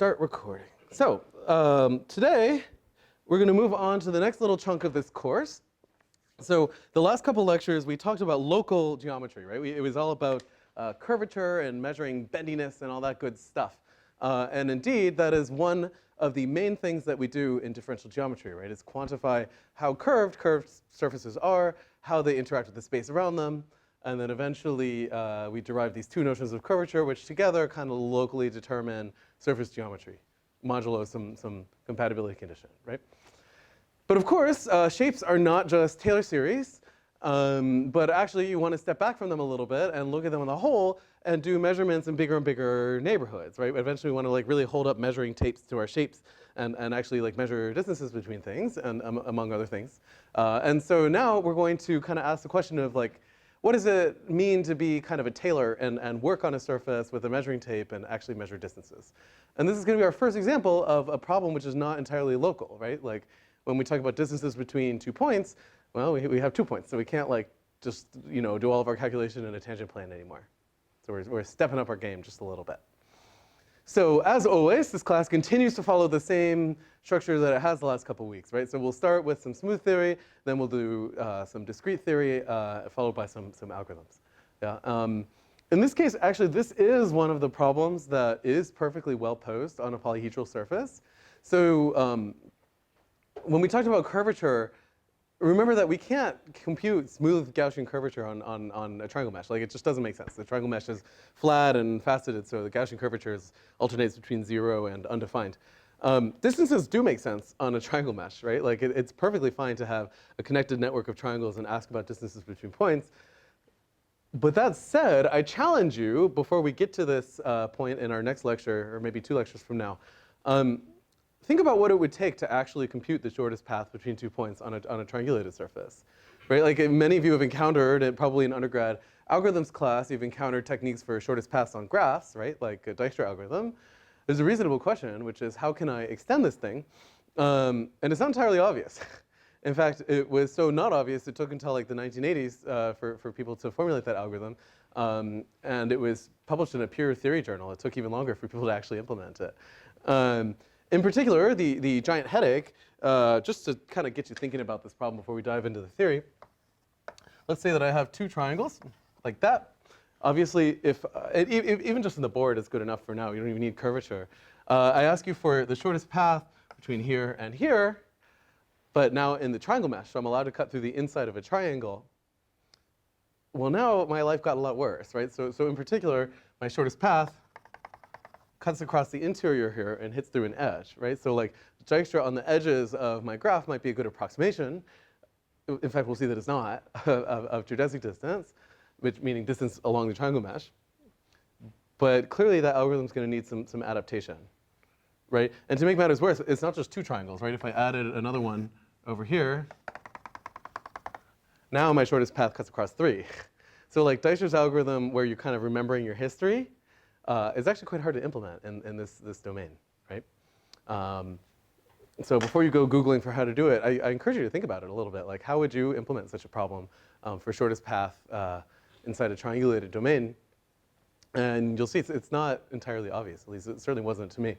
start recording. So today we're going to move on to the next little chunk of this course. So the last couple lectures we talked about local geometry, right? It was all about curvature and measuring bendiness and all that good stuff. And indeed, that is one of the main things that we do in differential geometry, right? Is quantify how curved surfaces are, how they interact with the space around them, and then eventually we derive these two notions of curvature, which together kind of locally determine surface geometry, modulo some compatibility condition, right? But of course, shapes are not just Taylor series, but actually you want to step back from them a little bit and look at them on the whole and do measurements in bigger and bigger neighborhoods, right? Eventually we want to like really hold up measuring tapes to our shapes and actually like measure distances between things and among other things. And so now we're going to kind of ask the question of like, what does it mean to be kind of a Taylor and work on a surface with a measuring tape and actually measure distances? And this is going to be our first example of a problem which is not entirely local, right? Like when we talk about distances between 2 points, well, we have 2 points, so we can't like just do all of our calculation in a tangent plane anymore. So we're stepping up our game just a little bit. So as always, this class continues to follow the same structure that it has the last couple weeks, right? So we'll start with some smooth theory, then we'll do some discrete theory, followed by some algorithms. Yeah. In this case, actually, this is one of the problems that is perfectly well posed on a polyhedral surface. So when we talked about curvature, remember that we can't compute smooth Gaussian curvature on a triangle mesh. Like, it just doesn't make sense. The triangle mesh is flat and faceted, so the Gaussian curvature alternates between 0 and undefined. Distances do make sense on a triangle mesh, right? Like, it's perfectly fine to have a connected network of triangles and ask about distances between points. But that said, I challenge you, before we get to this point in our next lecture, or maybe 2 lectures from now, think about what it would take to actually compute the shortest path between 2 points on a triangulated surface, right? Like many of you have encountered, probably in undergrad algorithms class, you've encountered techniques for shortest paths on graphs, right? Like a Dijkstra algorithm. There's a reasonable question, which is how can I extend this thing? And it's not entirely obvious. In fact, it was so not obvious, it took until like the 1980s for people to formulate that algorithm. And it was published in a peer theory journal. It took even longer for people to actually implement it. In particular, the giant headache, just to kind of get you thinking about this problem before we dive into the theory, let's say that I have 2 triangles like that. Obviously, if even just in the board is good enough for now, you don't even need curvature. I ask you for the shortest path between here and here, but now in the triangle mesh, so I'm allowed to cut through the inside of a triangle. Well, now my life got a lot worse, right? So in particular, my shortest path cuts across the interior here and hits through an edge, right? So like Dijkstra on the edges of my graph might be a good approximation. In fact, we'll see that it's not, of geodesic distance, which meaning distance along the triangle mesh. But clearly that algorithm is going to need some adaptation, right? And to make matters worse, it's not just 2 triangles, right? If I added another one over here, now my shortest path cuts across 3. So like Dijkstra's algorithm, where you're kind of remembering your history, is actually quite hard to implement in this domain, right? So before you go Googling for how to do it, I encourage you to think about it a little bit. Like, how would you implement such a problem for shortest path inside a triangulated domain? And you'll see it's not entirely obvious. At least it certainly wasn't to me.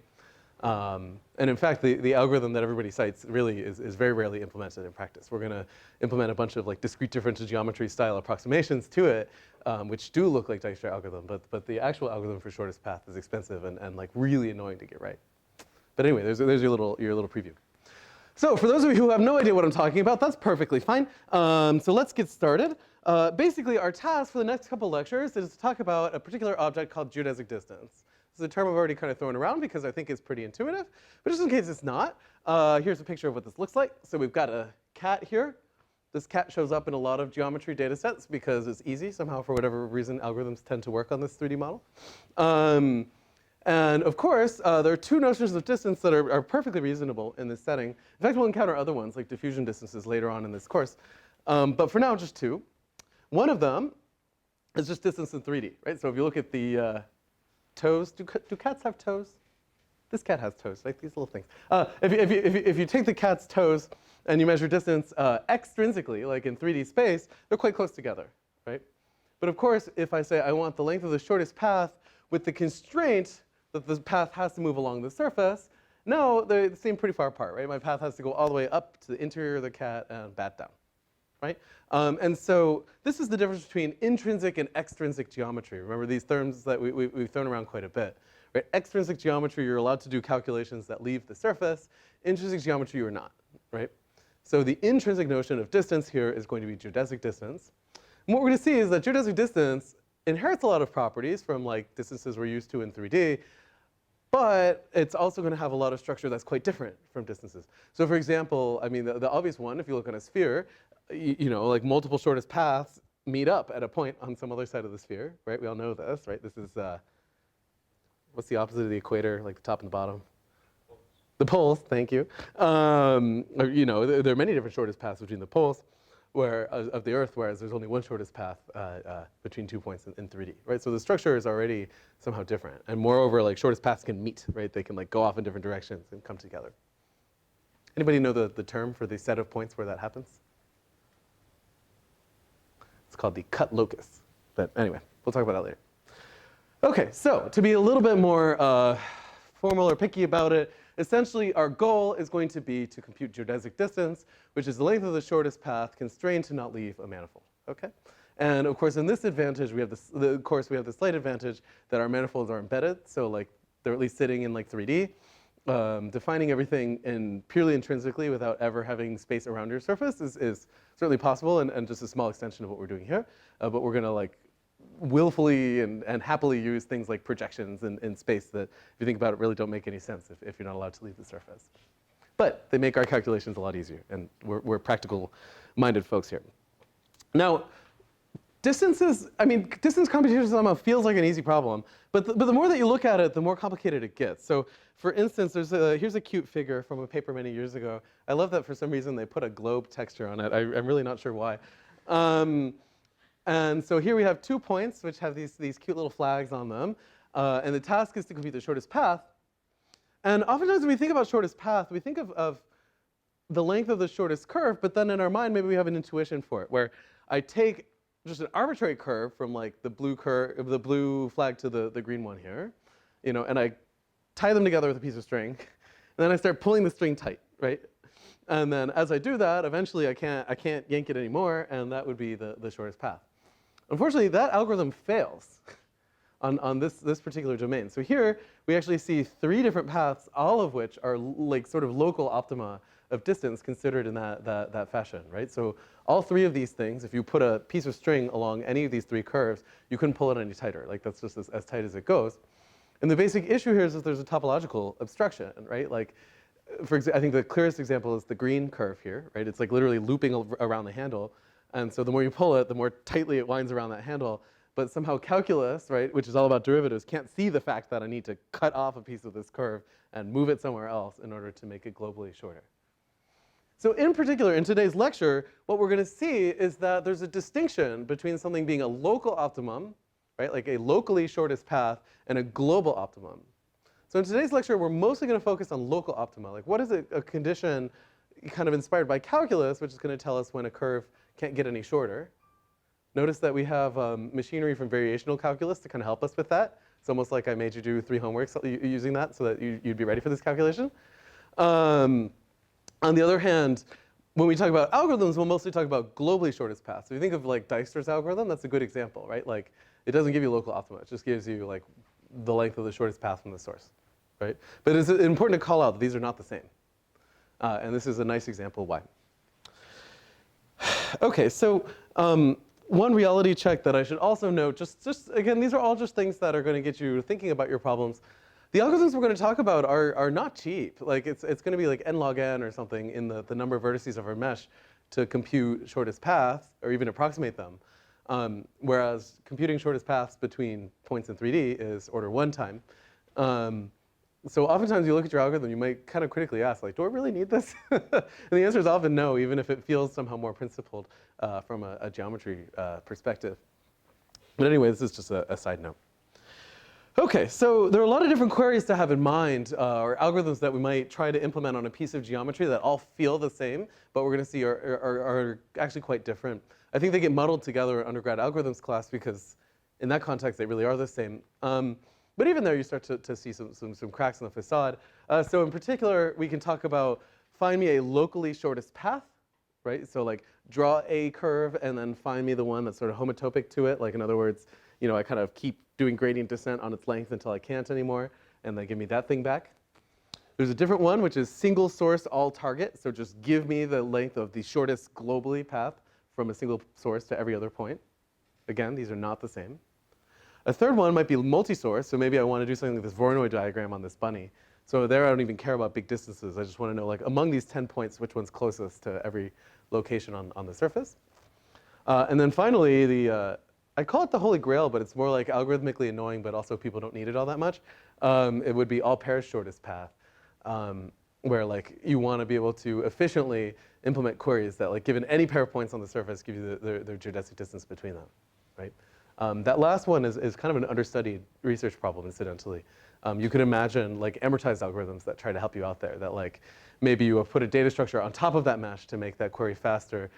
And in fact, the algorithm that everybody cites really is very rarely implemented in practice. We're going to implement a bunch of like discrete differential geometry style approximations to it, which do look like Dijkstra algorithm, but the actual algorithm for shortest path is expensive and like really annoying to get right. But anyway, there's your little preview. So for those of you who have no idea what I'm talking about, that's perfectly fine. So let's get started. Basically, our task for the next couple lectures is to talk about a particular object called geodesic distance. This is a term I've already kind of thrown around because I think it's pretty intuitive. But just in case it's not, here's a picture of what this looks like. So we've got a cat here. This cat shows up in a lot of geometry data sets because it's easy. Somehow, for whatever reason, algorithms tend to work on this 3D model. And of course, there are 2 notions of distance that are perfectly reasonable in this setting. In fact, we'll encounter other ones, like diffusion distances, later on in this course. But for now, just 2. One of them is just distance in 3D, right? So if you look at the toes, do cats have toes? This cat has toes, like these little things. If you take the cat's toes and you measure distance extrinsically, like in 3D space, they're quite close together, right? But of course, if I say I want the length of the shortest path with the constraint that the path has to move along the surface. No, they seem pretty far apart, right? My path has to go all the way up to the interior of the cat and back down, right? And so this is the difference between intrinsic and extrinsic geometry. Remember these terms that we've thrown around quite a bit, right? Extrinsic geometry, you're allowed to do calculations that leave the surface. Intrinsic geometry, you're not, right? So the intrinsic notion of distance here is going to be geodesic distance. And what we're going to see is that geodesic distance inherits a lot of properties from like distances we're used to in 3D, but it's also going to have a lot of structure that's quite different from distances. So for example, I mean, the obvious one, if you look on a sphere, you know, like multiple shortest paths meet up at a point on some other side of the sphere, right? We all know this, right? This is, what's the opposite of the equator, like the top and the bottom? The poles, thank you. You know, there are many different shortest paths between the poles of the Earth, whereas there's only one shortest path between 2 points in 3D, right? So the structure is already somehow different. And moreover, like shortest paths can meet, right? They can like go off in different directions and come together. Anybody know the term for the set of points where that happens? It's called the cut locus. But anyway, we'll talk about that later. Okay, so to be a little bit more formal or picky about it, essentially our goal is going to be to compute geodesic distance, which is the length of the shortest path constrained to not leave a manifold, okay? And of course in this advantage, we have this, we have the slight advantage that our manifolds are embedded, so like they're at least sitting in like 3D. Defining everything purely intrinsically without ever having space around your surface is certainly possible and just a small extension of what we're doing here. But we're gonna like willfully and happily use things like projections in space that, if you think about it, really don't make any sense if you're not allowed to leave the surface. But they make our calculations a lot easier, and we're practical-minded folks here. Now, distances, I mean, distance computation somehow feels like an easy problem, but the more that you look at it, the more complicated it gets. So, for instance, here's a cute figure from a paper many years ago. I love that for some reason they put a globe texture on it. I'm really not sure why. And so here we have 2 points which have these cute little flags on them. And the task is to compute the shortest path. And oftentimes when we think about shortest path, we think of the length of the shortest curve, but then in our mind maybe we have an intuition for it, where I take just an arbitrary curve from like the blue flag to the green one here, you know, and I tie them together with a piece of string, and then I start pulling the string tight, right? And then as I do that, eventually I can't yank it anymore, and that would be the shortest path. Unfortunately, that algorithm fails on this particular domain. So here we actually see 3 different paths, all of which are like sort of local optima of distance considered in that fashion, right? So all 3 of these things, if you put a piece of string along any of these 3 curves, you couldn't pull it any tighter. Like that's just as tight as it goes. And the basic issue here is that there's a topological obstruction, right? Like, for example, I think the clearest example is the green curve here, right? It's like literally looping around the handle. And so the more you pull it, the more tightly it winds around that handle. But somehow calculus, right, which is all about derivatives, can't see the fact that I need to cut off a piece of this curve and move it somewhere else in order to make it globally shorter. So in particular, in today's lecture, what we're going to see is that there's a distinction between something being a local optimum, right, like a locally shortest path, and a global optimum. So in today's lecture, we're mostly going to focus on local optima. Like what is a condition kind of inspired by calculus, which is going to tell us when a curve can't get any shorter. Notice that we have machinery from variational calculus to kind of help us with that. It's almost like I made you do 3 homeworks using that so that you'd be ready for this calculation. On the other hand, when we talk about algorithms, we'll mostly talk about globally shortest paths. So if you think of like Dijkstra's algorithm, that's a good example, right? Like it doesn't give you local optima. It just gives you like the length of the shortest path from the source, right? But it's important to call out that these are not the same. And this is a nice example why. Okay, so one reality check that I should also note, just again, these are all just things that are going to get you thinking about your problems. The algorithms we're going to talk about are not cheap. Like it's going to be like n log n or something in the number of vertices of our mesh to compute shortest paths or even approximate them. Whereas computing shortest paths between points in 3D is order 1 time. So oftentimes you look at your algorithm, you might kind of critically ask, like, do I really need this? And the answer is often no, even if it feels somehow more principled from a geometry perspective. But anyway, this is just a side note. Okay, so there are a lot of different queries to have in mind, or algorithms that we might try to implement on a piece of geometry that all feel the same, but we're going to see are actually quite different. I think they get muddled together in undergrad algorithms class because in that context they really are the same. But even there, you start to see some cracks in the facade. So in particular, we can talk about find me a locally shortest path, right? So like draw a curve and then find me the one that's sort of homotopic to it. Like in other words, you know, I kind of keep doing gradient descent on its length until I can't anymore, and then give me that thing back. There's a different one, which is single source all target. So just give me the length of the shortest globally path from a single source to every other point. Again, these are not the same. A third one might be multi-source. So maybe I want to do something like this Voronoi diagram on this bunny. So there I don't even care about big distances. I just want to know, like, among these 10 points, which one's closest to every location on the surface. And then finally, I call it the holy grail, but it's more like algorithmically annoying, but also people don't need it all that much. It would be all pairs shortest path, where like you want to be able to efficiently implement queries that, like, given any pair of points on the surface, give you their geodesic distance between them, right? That last one is kind of an understudied research problem, incidentally. You could imagine like amortized algorithms that try to help you out there, that like maybe you have put a data structure on top of that mesh to make that query faster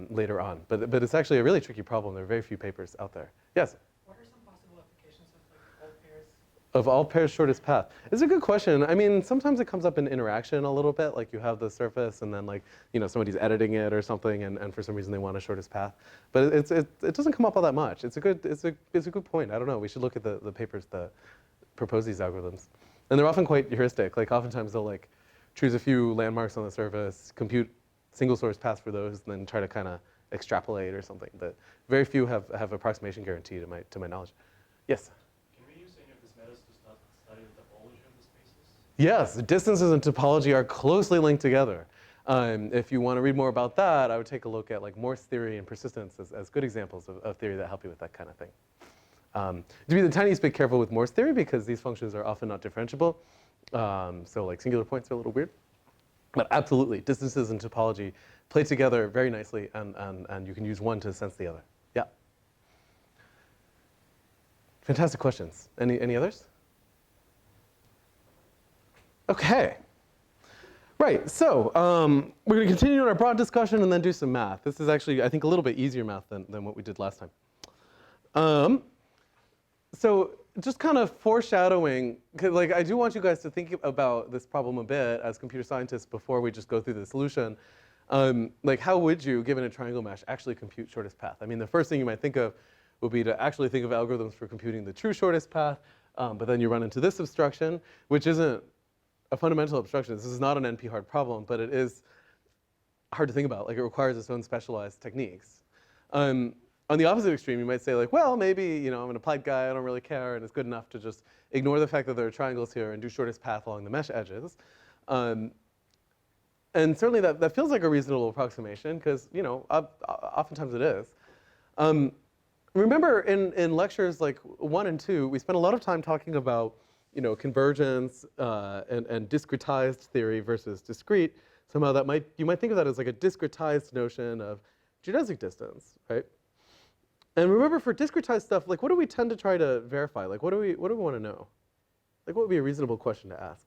later on. But it's actually a really tricky problem. There are very few papers out there. Yes? What are some possible applications of like all pairs? Of all pairs shortest path? It's a good question. I mean, sometimes it comes up in interaction a little bit, like you have the surface and then like, you know, somebody's editing it or something, and for some reason they want a shortest path. But it doesn't come up all that much. It's a good point. I don't know. We should look at the papers that propose these algorithms. And they're often quite heuristic. Like oftentimes they'll like choose a few landmarks on the surface, compute single source paths for those, and then try to kind of extrapolate or something. But very few have approximation guarantee to my knowledge. Yes? Can we use any of these methods to study the topology of the spaces? Yes, distances and topology are closely linked together. If you want to read more about that, I would take a look at like Morse theory and persistence as good examples of theory that help you with that kind of thing. To be the tiniest bit careful with Morse theory because these functions are often not differentiable. So like singular points are a little weird. But absolutely, distances and topology play together very nicely, and you can use one to sense the other. Yeah. Fantastic questions. Any others? Okay. Right, so we're going to continue on our broad discussion and then do some math. This is actually, I think, a little bit easier math than what we did last time. So just kind of foreshadowing, 'cause like I do want you guys to think about this problem a bit as computer scientists before we just go through the solution. Like how would you, given a triangle mesh, actually compute shortest path? I mean, the first thing you might think of would be to actually think of algorithms for computing the true shortest path, but then you run into this obstruction, which isn't a fundamental obstruction. This is not an NP-hard problem, but it is hard to think about. Like it requires its own specialized techniques. On the opposite extreme, you might say like, well, maybe, you know, I'm an applied guy, I don't really care, and it's good enough to just ignore the fact that there are triangles here and do shortest path along the mesh edges. And certainly that feels like a reasonable approximation because, you know, oftentimes it is. Remember in lectures like 1 and 2, we spent a lot of time talking about, you know, convergence and discretized theory versus discrete. Somehow you might think of that as like a discretized notion of geodesic distance, right? And remember, for discretized stuff, like what do we tend to try to verify? Like what do we want to know? Like what would be a reasonable question to ask?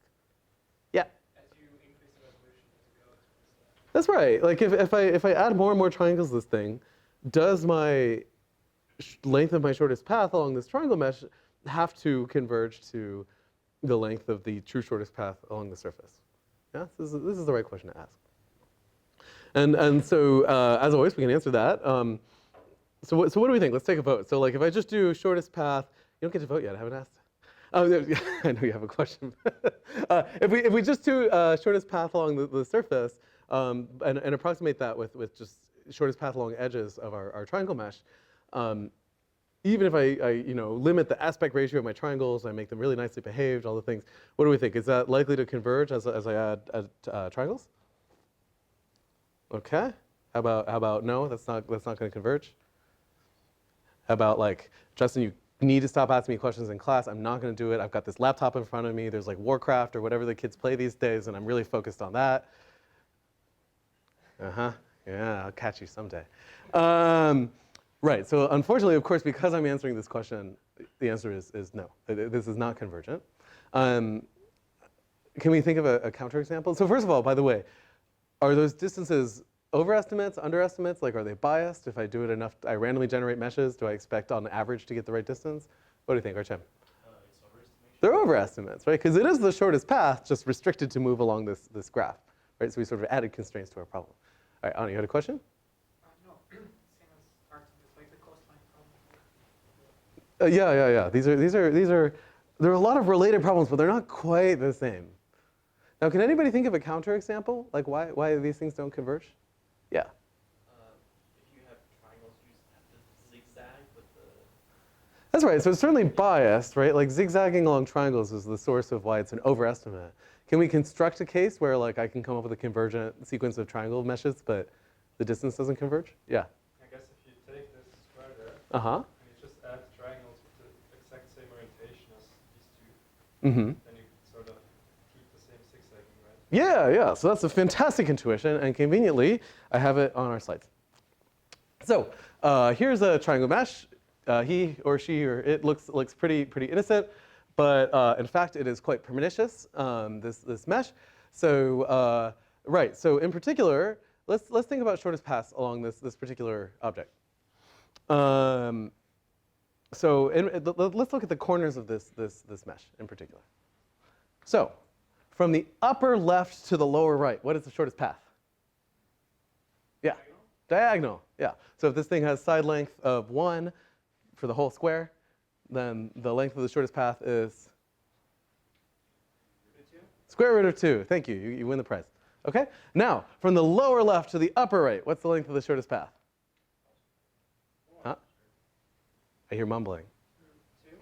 Yeah. As you increase the resolution as you go, it's That's right. Like if I add more and more triangles to this thing, does my length of my shortest path along this triangle mesh have to converge to the length of the true shortest path along the surface? Yeah, this is the right question to ask. And so as always, we can answer that. So what do we think? Let's take a vote. So like if I just do shortest path, you don't get to vote yet, I haven't asked. I know you have a question. If we just do shortest path along the surface and approximate that with just shortest path along edges of our triangle mesh, even if I you know, limit the aspect ratio of my triangles, I make them really nicely behaved, all the things, what do we think? Is that likely to converge as I add triangles? Okay. How about no? That's not going to converge. How about like, Justin, you need to stop asking me questions in class. I'm not going to do it. I've got this laptop in front of me. There's like Warcraft or whatever the kids play these days, and I'm really focused on that. Yeah, I'll catch you someday. Right. So unfortunately, of course, because I'm answering this question, the answer is no. This is not convergent. Can we think of a counterexample? So first of all, by the way, are those distances overestimates, underestimates? Like, are they biased? If I do it enough, I randomly generate meshes, do I expect on average to get the right distance? What do you think, Archem? It's overestimated. They're overestimates, right? Because it is the shortest path, just restricted to move along this graph, right? So we sort of added constraints to our problem. All right, Anna, you had a question? No, same as parts of this, like the coastline problem. Yeah. There are a lot of related problems, but they're not quite the same. Now, can anybody think of a counterexample, like why these things don't converge? Yeah. If you have triangles, you just have to zigzag with the. That's right. So it's certainly biased, right? Like zigzagging along triangles is the source of why it's an overestimate. Can we construct a case where like I can come up with a convergent sequence of triangle meshes, but the distance doesn't converge? Yeah. I guess if you take this square there, Uh-huh. and you just add triangles with the exact same orientation as these two, Mm-hmm. then you sort of keep the same zigzagging, right? Yeah. So that's a fantastic intuition, and conveniently, I have it on our slides. So here's a triangle mesh. He or she or it looks pretty innocent, but in fact, it is quite pernicious. This mesh. So right. So in particular, let's think about shortest paths along this particular object. So let's look at the corners of this mesh in particular. So from the upper left to the lower right, what is the shortest path? Yeah, diagonal. Yeah. So if this thing has side length of 1 for the whole square, then the length of the shortest path is square root of 2. Thank you. You win the prize. Okay. Now from the lower left to the upper right, what's the length of the shortest path? Huh? I hear mumbling. 2.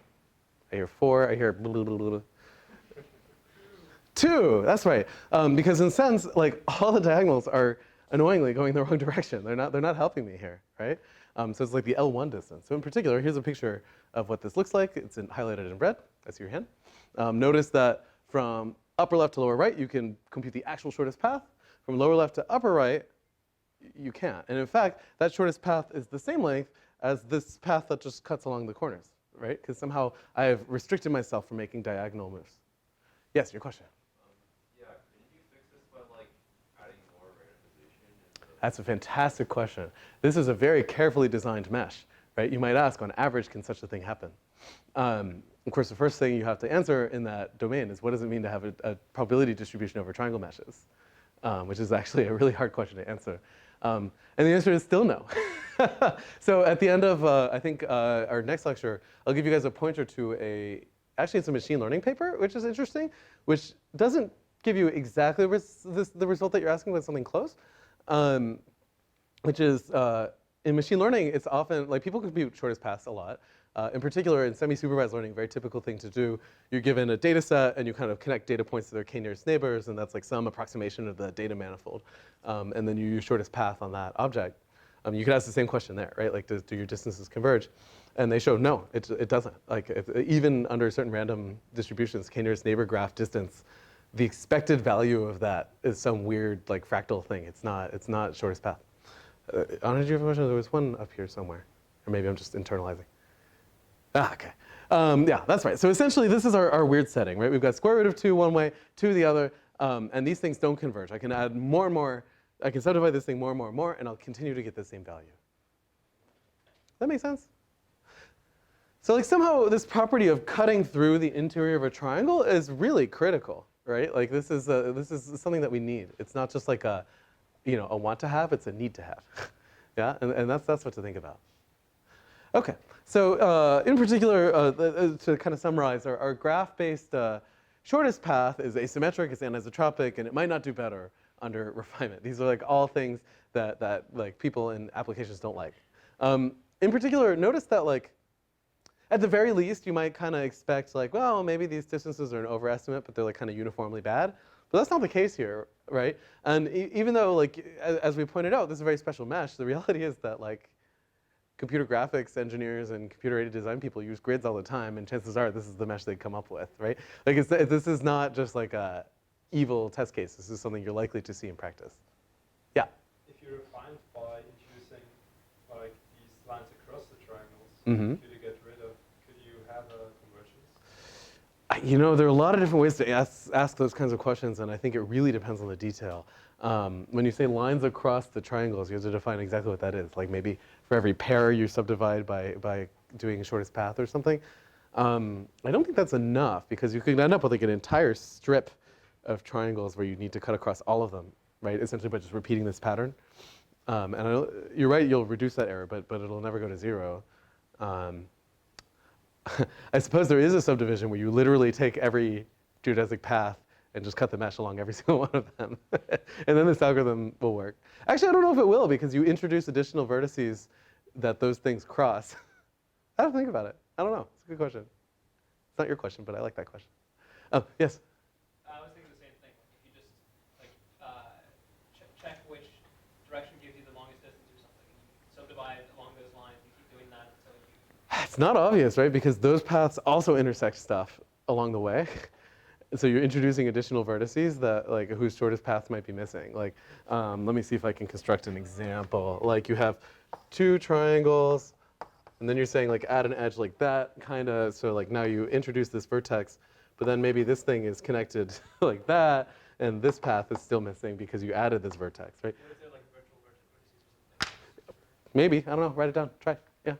I hear 4. I hear blah, blah, blah, blah. 2. That's right. Because in a sense, like all the diagonals are annoyingly going the wrong direction. They're not helping me here, right? So it's like the L1 distance. So in particular, here's a picture of what this looks like. It's highlighted in red. I see your hand. Notice that from upper left to lower right, you can compute the actual shortest path. From lower left to upper right, you can't. And in fact, that shortest path is the same length as this path that just cuts along the corners, right? Because somehow I have restricted myself from making diagonal moves. Yes, your question. Yeah, couldn't you fix this by like adding more randomization? That's a fantastic question. This is a very carefully designed mesh, right? You might ask, on average, can such a thing happen? Of course, the first thing you have to answer in that domain is what does it mean to have a probability distribution over triangle meshes, which is actually a really hard question to answer. And the answer is still no. So at the end of, I think, our next lecture, I'll give you guys a pointer to actually it's a machine learning paper, which is interesting, which doesn't give you exactly the result that you're asking, but something close, which is, in machine learning, it's often, like people compute shortest paths a lot. In particular, in semi-supervised learning, a very typical thing to do, you're given a data set and you kind of connect data points to their k-nearest neighbors, and that's like some approximation of the data manifold. And then you use shortest path on that object. You could ask the same question there, right? Like, do your distances converge? And they show no, it doesn't. Like, even under certain random distributions, k-nearest neighbor graph distance, the expected value of that is some weird like fractal thing. It's not shortest path. Anna, did you have a question? There was one up here somewhere, or maybe I'm just internalizing. Okay. Yeah, that's right. So essentially, this is our weird setting, right? We've got square root of 2 one way, 2 the other, and these things don't converge. I can add more and more. I can subdivide this thing more and more and more, and I'll continue to get the same value. Does that make sense? So like somehow this property of cutting through the interior of a triangle is really critical, right? Like this is something that we need. It's not just like a want to have. It's a need to have. Yeah, and that's what to think about. Okay, so in particular, to kind of summarize, our graph-based shortest path is asymmetric, it's anisotropic, and it might not do better under refinement. These are like all things that like people in applications don't like. In particular, notice that like at the very least, you might kind of expect like, well, maybe these distances are an overestimate, but they're like kind of uniformly bad. But that's not the case here, right? And even though like as we pointed out, this is a very special mesh, the reality is that like computer graphics engineers and computer-aided design people use grids all the time, and chances are this is the mesh they'd come up with, right? Like this is not just like a evil test case. This is something you're likely to see in practice. Yeah? If you refined by introducing like these lines across the triangles, Mm-hmm. could you get rid of, could you have a convergence? You know, there are a lot of different ways to ask those kinds of questions, and I think it really depends on the detail. When you say lines across the triangles, you have to define exactly what that is. Like maybe for every pair you subdivide by doing shortest path or something. I don't think that's enough because you could end up with like an entire strip of triangles where you need to cut across all of them, right? Essentially by just repeating this pattern. And you're right, you'll reduce that error, but it'll never go to 0. I suppose there is a subdivision where you literally take every geodesic path and just cut the mesh along every single one of them. And then this algorithm will work. Actually, I don't know if it will because you introduce additional vertices that those things cross. I don't think about it. I don't know. It's a good question. It's not your question, but I like that question. Oh, yes? I was thinking the same thing. Like if you just like check which direction gives you the longest distance or something, and you subdivide along those lines and keep doing that until you. It's not obvious, right? Because those paths also intersect stuff along the way. So you're introducing additional vertices that, like, whose shortest paths might be missing. Like, let me see if I can construct an example. Like, you have 2 triangles, and then you're saying, like, add an edge like that, kind of. So, like, now you introduce this vertex, but then maybe this thing is connected like that, and this path is still missing because you added this vertex, right? Or is there like virtual vertices or something? Maybe. I don't know. Write it down. Try. Yeah.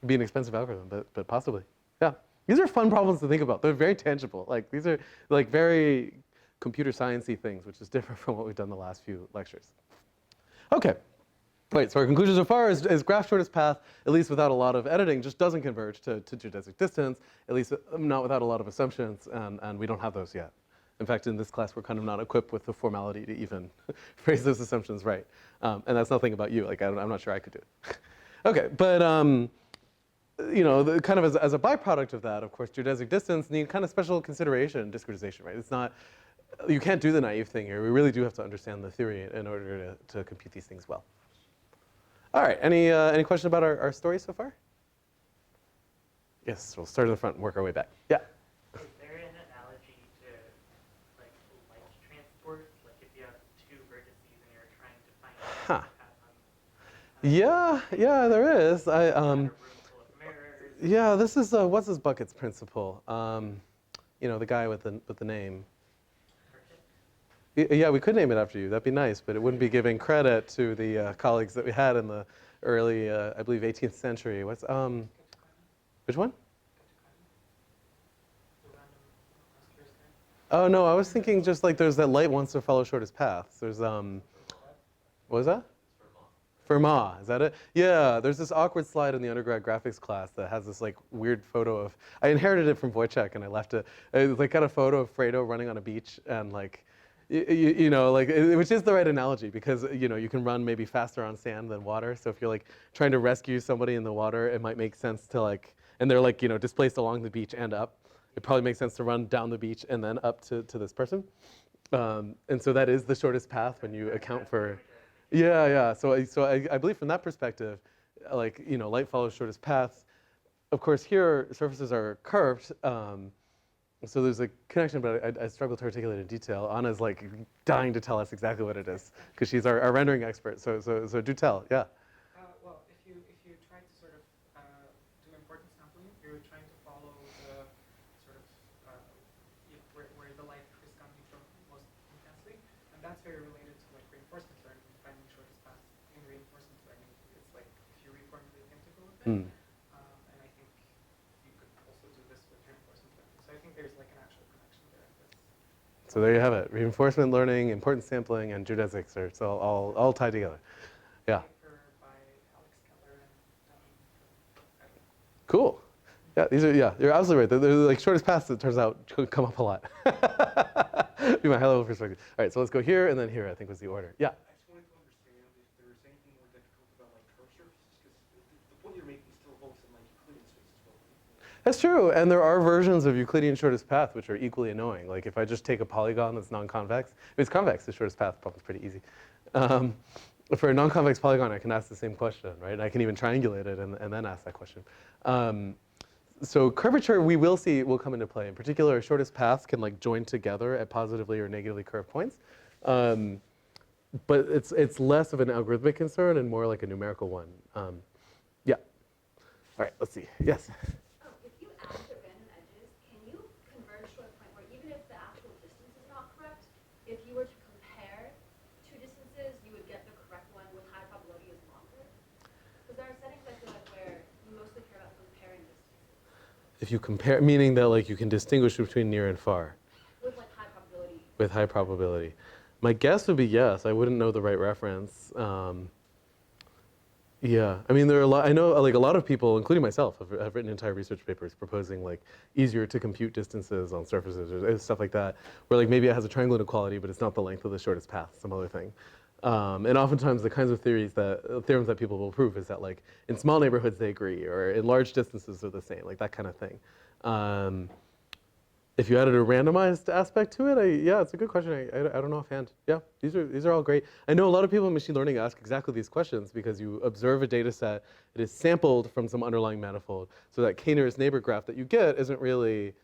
Be an expensive algorithm, but possibly. Yeah. These are fun problems to think about. They're very tangible. Like, these are like very computer science-y things, which is different from what we've done the last few lectures. Okay. Right, so our conclusion so far is graph shortest path, at least without a lot of editing, just doesn't converge to geodesic distance, at least not without a lot of assumptions, and we don't have those yet. In fact, in this class, we're kind of not equipped with the formality to even phrase those assumptions right. And that's nothing about you. Like, I'm not sure I could do it. Okay, but you know, kind of as a byproduct of that, of course, geodesic distance need kind of special consideration and discretization, right? It's not, you can't do the naive thing here. We really do have to understand the theory in order to compute these things well. All right, any questions about our story so far? Yes, we'll start in the front and work our way back. Yeah? Is there an analogy to like light transport? Like if you have 2 vertices and you're trying to find Huh. a path on Yeah, there is. a room full of mirrors. Yeah, this is what's his buckets principle? You know, the guy with the name. Yeah, we could name it after you. That'd be nice, but it wouldn't be giving credit to the colleagues that we had in the early, I believe, 18th century. What's which one? Oh no, I was thinking just like there's that light wants to follow shortest paths. There's what was that? Fermat, is that it? Yeah, there's this awkward slide in the undergrad graphics class that has this like weird photo of, I inherited it from Wojciech and I left it. It was like got a photo of Fredo running on a beach and like, you know, like, which is the right analogy because, you know, you can run maybe faster on sand than water. So if you're like trying to rescue somebody in the water, it might make sense to like, and they're like, you know, displaced along the beach and up. It probably makes sense to run down the beach and then up to this person. And so that is the shortest path when you account for, yeah. So I believe from that perspective, like, you know, light follows shortest paths. Of course, here surfaces are curved. So there's a connection, but I struggle to articulate in detail. Anna's like dying to tell us exactly what it is because she's our rendering expert. So do tell, yeah. Well, if you try to sort of do importance sampling, you're trying to follow the sort of where the light is coming from most intensely, and that's very related to like reinforcement learning, finding shortest paths in reinforcement learning. It's like if you reformulate the integral a bit, and I think you could also do this with reinforcement learning. So I think there's like an actual connection there. So there you have it. Reinforcement learning, importance sampling, and geodesics are it's all tied together. Yeah. By Alex Keller and Cool. Yeah, you're absolutely right. They're like shortest paths, it turns out, come up a lot. Be my high level perspective. All right, so let's go here and then here, I think was the order. Yeah. I just wanted to understand if there's anything more difficult about like curved surfaces, because the point you're making still evokes in like Euclidean space as well. Right? That's true, and there are versions of Euclidean shortest path which are equally annoying. Like if I just take a polygon that's non-convex, if it's convex, the shortest path problem's pretty easy. For a non-convex polygon, I can ask the same question, right? And I can even triangulate it and then ask that question. So curvature, we will see, will come into play. In particular, shortest paths can like join together at positively or negatively curved points. But it's less of an algorithmic concern and more like a numerical one. Yeah. All right, let's see. Yes. Oh, if you add the random edges, can you converge to a point where even if the actual distance is not correct, if you were to compare 2 distances, you would get the correct one with high probability is longer? Because there are settings I feel like where you mostly care about comparing distances. If you compare, meaning that like you can distinguish between near and far With like high probability. with high probability. My guess would be yes. I wouldn't know the right reference. Yeah, I mean, there are a lot. I know, like a lot of people, including myself, have written entire research papers proposing like easier to compute distances on surfaces or stuff like that, where like maybe it has a triangle inequality, but it's not the length of the shortest path, some other thing. And oftentimes, the kinds of theorems that people will prove is that like in small neighborhoods they agree, or in large distances they're the same, like that kind of thing. If you added a randomized aspect to it, yeah, it's a good question. I don't know offhand. Yeah, these are all great. I know a lot of people in machine learning ask exactly these questions because you observe a data set, it is sampled from some underlying manifold, so that k-nearest neighbor graph that you get isn't really,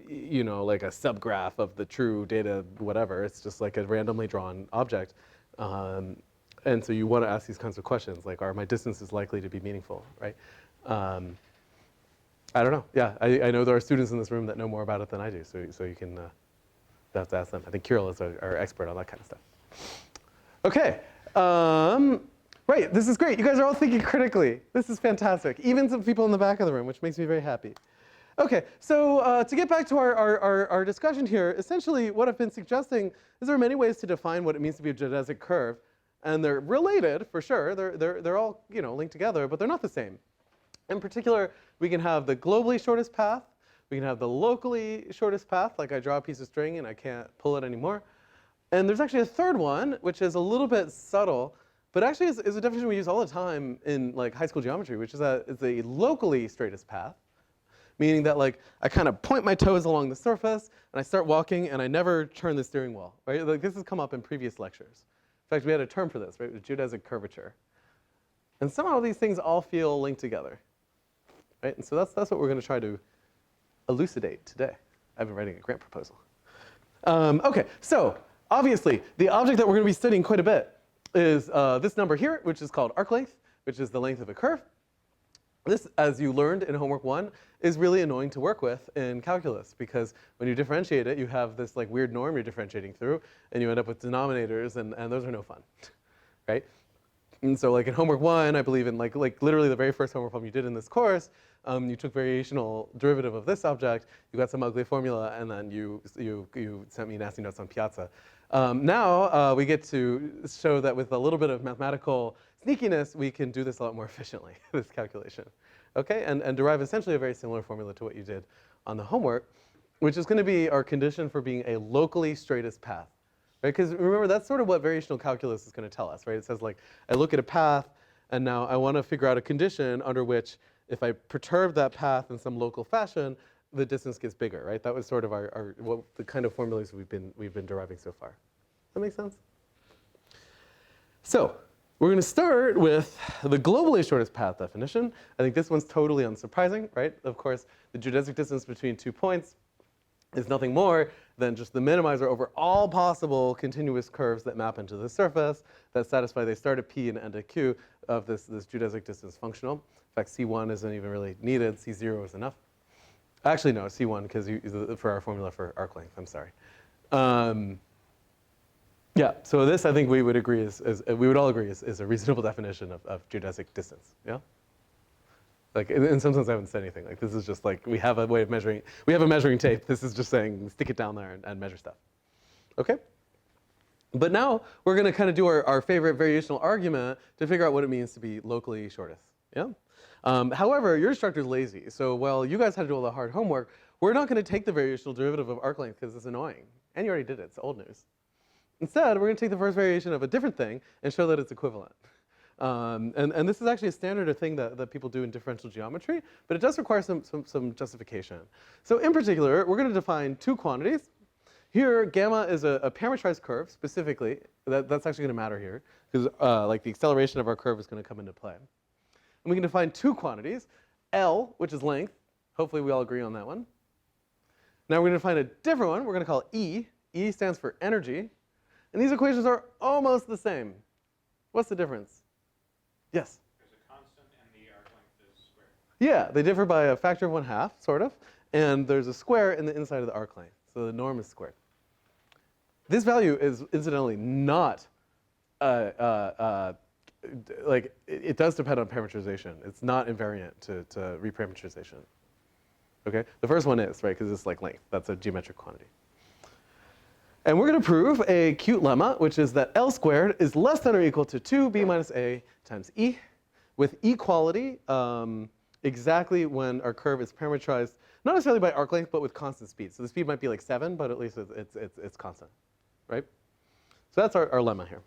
you know, like a subgraph of the true data, whatever. It's just like a randomly drawn object. And so you want to ask these kinds of questions, like, are my distances likely to be meaningful, right? I don't know. Yeah, I know there are students in this room that know more about it than I do, so you can have to ask them. I think Kirill is our expert on that kind of stuff. Okay. Right, this is great. You guys are all thinking critically. This is fantastic. Even some people in the back of the room, which makes me very happy. Okay, so to get back to our discussion here, essentially what I've been suggesting is there are many ways to define what it means to be a geodesic curve, and they're related for sure. They're all, you know, linked together, but they're not the same. In particular, we can have the globally shortest path. We can have the locally shortest path, like I draw a piece of string and I can't pull it anymore. And there's actually a third one, which is a little bit subtle, but actually is a definition we use all the time in like high school geometry, which is that it's a locally straightest path, meaning that like I kind of point my toes along the surface and I start walking and I never turn the steering wheel, right? Like this has come up in previous lectures. In fact, we had a term for this, right? Geodesic curvature. And somehow these things all feel linked together. Right? And so that's what we're going to try to elucidate today. I've been writing a grant proposal. Okay, so obviously, the object that we're going to be studying quite a bit is this number here, which is called arc length, which is the length of a curve. This, as you learned in homework 1, is really annoying to work with in calculus because when you differentiate it, you have this like weird norm you're differentiating through, and you end up with denominators, and those are no fun, right? And so like in homework 1, I believe in like literally the very first homework problem you did in this course, you took variational derivative of this object, you got some ugly formula, and then you sent me nasty notes on Piazza. Now we get to show that with a little bit of mathematical sneakiness, we can do this a lot more efficiently, this calculation. Okay, and derive essentially a very similar formula to what you did on the homework, which is going to be our condition for being a locally straightest path. Right? Because remember, that's sort of what variational calculus is going to tell us, right? It says like, I look at a path, and now I want to figure out a condition under which if I perturb that path in some local fashion, the distance gets bigger, right? That was sort of the kind of formulas we've been deriving so far. Does that make sense? So we're going to start with the globally shortest path definition. I think this one's totally unsurprising, right? Of course, the geodesic distance between 2 points is nothing more than just the minimizer over all possible continuous curves that map into the surface that satisfy they start at P and end at Q of this geodesic distance functional. In fact, C1 isn't even really needed. C0 is enough. Actually, no, C1 because for our formula for arc length. I'm sorry. Yeah. So this, I think, we would agree we would all agree is a reasonable definition of geodesic distance. Yeah. Like in some sense, I haven't said anything. Like this is just like we have a way of measuring. We have a measuring tape. This is just saying stick it down there and measure stuff. Okay. But now we're going to kind of do our favorite variational argument to figure out what it means to be locally shortest. Yeah. However, your instructor's lazy. So while you guys had to do all the hard homework, we're not going to take the variational derivative of arc length because it's annoying. And you already did it. It's old news. Instead, we're going to take the first variation of a different thing and show that it's equivalent. And this is actually a standard thing that people do in differential geometry, but it does require some justification. So in particular, we're going to define 2 quantities. Here, gamma is a parametrized curve, specifically. That's actually going to matter here, because like the acceleration of our curve is going to come into play. And we can define 2 quantities, L, which is length. Hopefully we all agree on that one. Now we're going to define a different one. We're going to call it E. E stands for energy. And these equations are almost the same. What's the difference? Yes? There's a constant and the arc length is squared. Yeah, they differ by a factor of 1/2, sort of. And there's a square in the inside of the arc length. So the norm is squared. This value is incidentally not like it does depend on parameterization. It's not invariant to reparameterization. Okay, the first one is, right, because it's like length. That's a geometric quantity. And we're going to prove a cute lemma, which is that L squared is less than or equal to 2b minus a times e, with equality exactly when our curve is parametrized, not necessarily by arc length, but with constant speed. So the speed might be like 7, but at least it's constant, right? So that's our lemma here.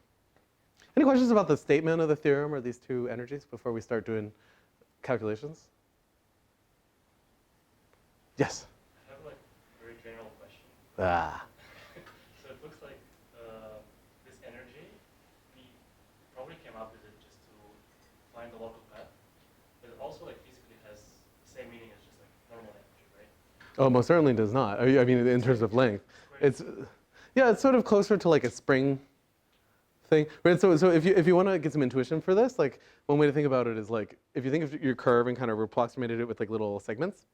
Any questions about the statement of the theorem or these two energies before we start doing calculations? Yes? I have like a very general question. Ah. So it looks like this energy, we probably came up with it just to find the local path, but it also like physically has the same meaning as just like normal energy, right? Oh, most certainly does not. I mean, in terms of length. It's, yeah, it's sort of closer to like a spring thing. Right? So if you want to get some intuition for this, like one way to think about it is like, if you think of your curve and kind of approximated it with like little segments,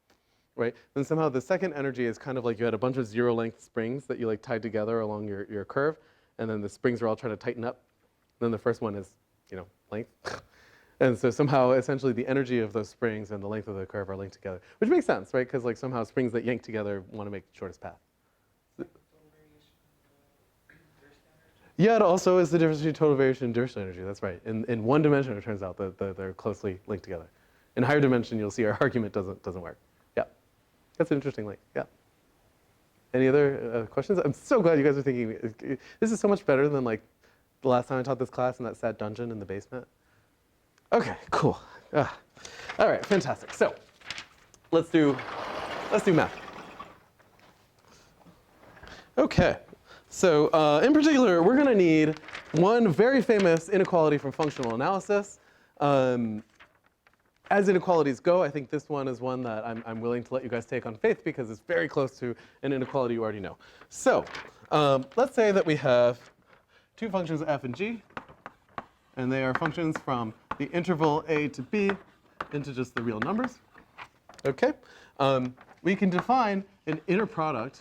right? Then somehow the second energy is kind of like you had a bunch of zero length springs that you like tied together along your curve, and then the springs are all trying to tighten up. Then the first one is, you know, length. And so somehow essentially the energy of those springs and the length of the curve are linked together, which makes sense, right? Because like somehow springs that yank together want to make the shortest path. Yeah, it also is the difference between total variation and Durst energy. That's right. In one dimension, it turns out that they're closely linked together. In higher dimension, you'll see our argument doesn't work. Yeah, that's an interesting link. Yeah. Any other questions? I'm so glad you guys are thinking. This is so much better than like the last time I taught this class in that sad dungeon in the basement. Okay, cool. All right, fantastic. So let's do math. Okay. So in particular, we're going to need one very famous inequality from functional analysis. As inequalities go, I think this one is one that I'm willing to let you guys take on faith because it's very close to an inequality you already know. So let's say that we have two functions f and g, and they are functions from the interval a to b into just the real numbers. Okay? We can define an inner product.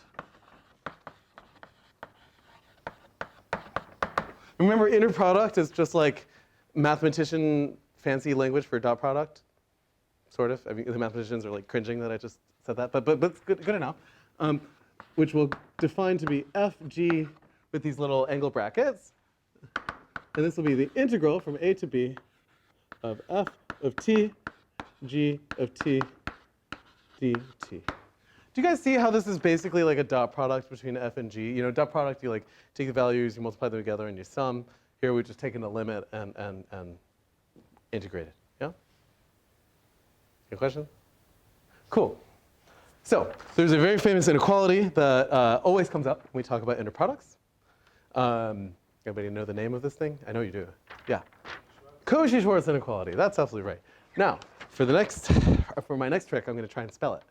Remember, inner product is just like mathematician fancy language for dot product, sort of. I mean, the mathematicians are like cringing that I just said that, but it's good enough. Which we'll define to be fg with these little angle brackets, and this will be the integral from a to b of f of t, g of t, dt. Do you guys see how this is basically like a dot product between f and g? You know, dot product, you like take the values, you multiply them together, and you sum. Here we're just taking the limit and integrate it. Yeah? Any question? Cool. So there's a very famous inequality that always comes up when we talk about inner products. Everybody know the name of this thing? I know you do. Yeah. Cauchy-Schwarz inequality. That's absolutely right. Now, for my next trick, I'm going to try and spell it.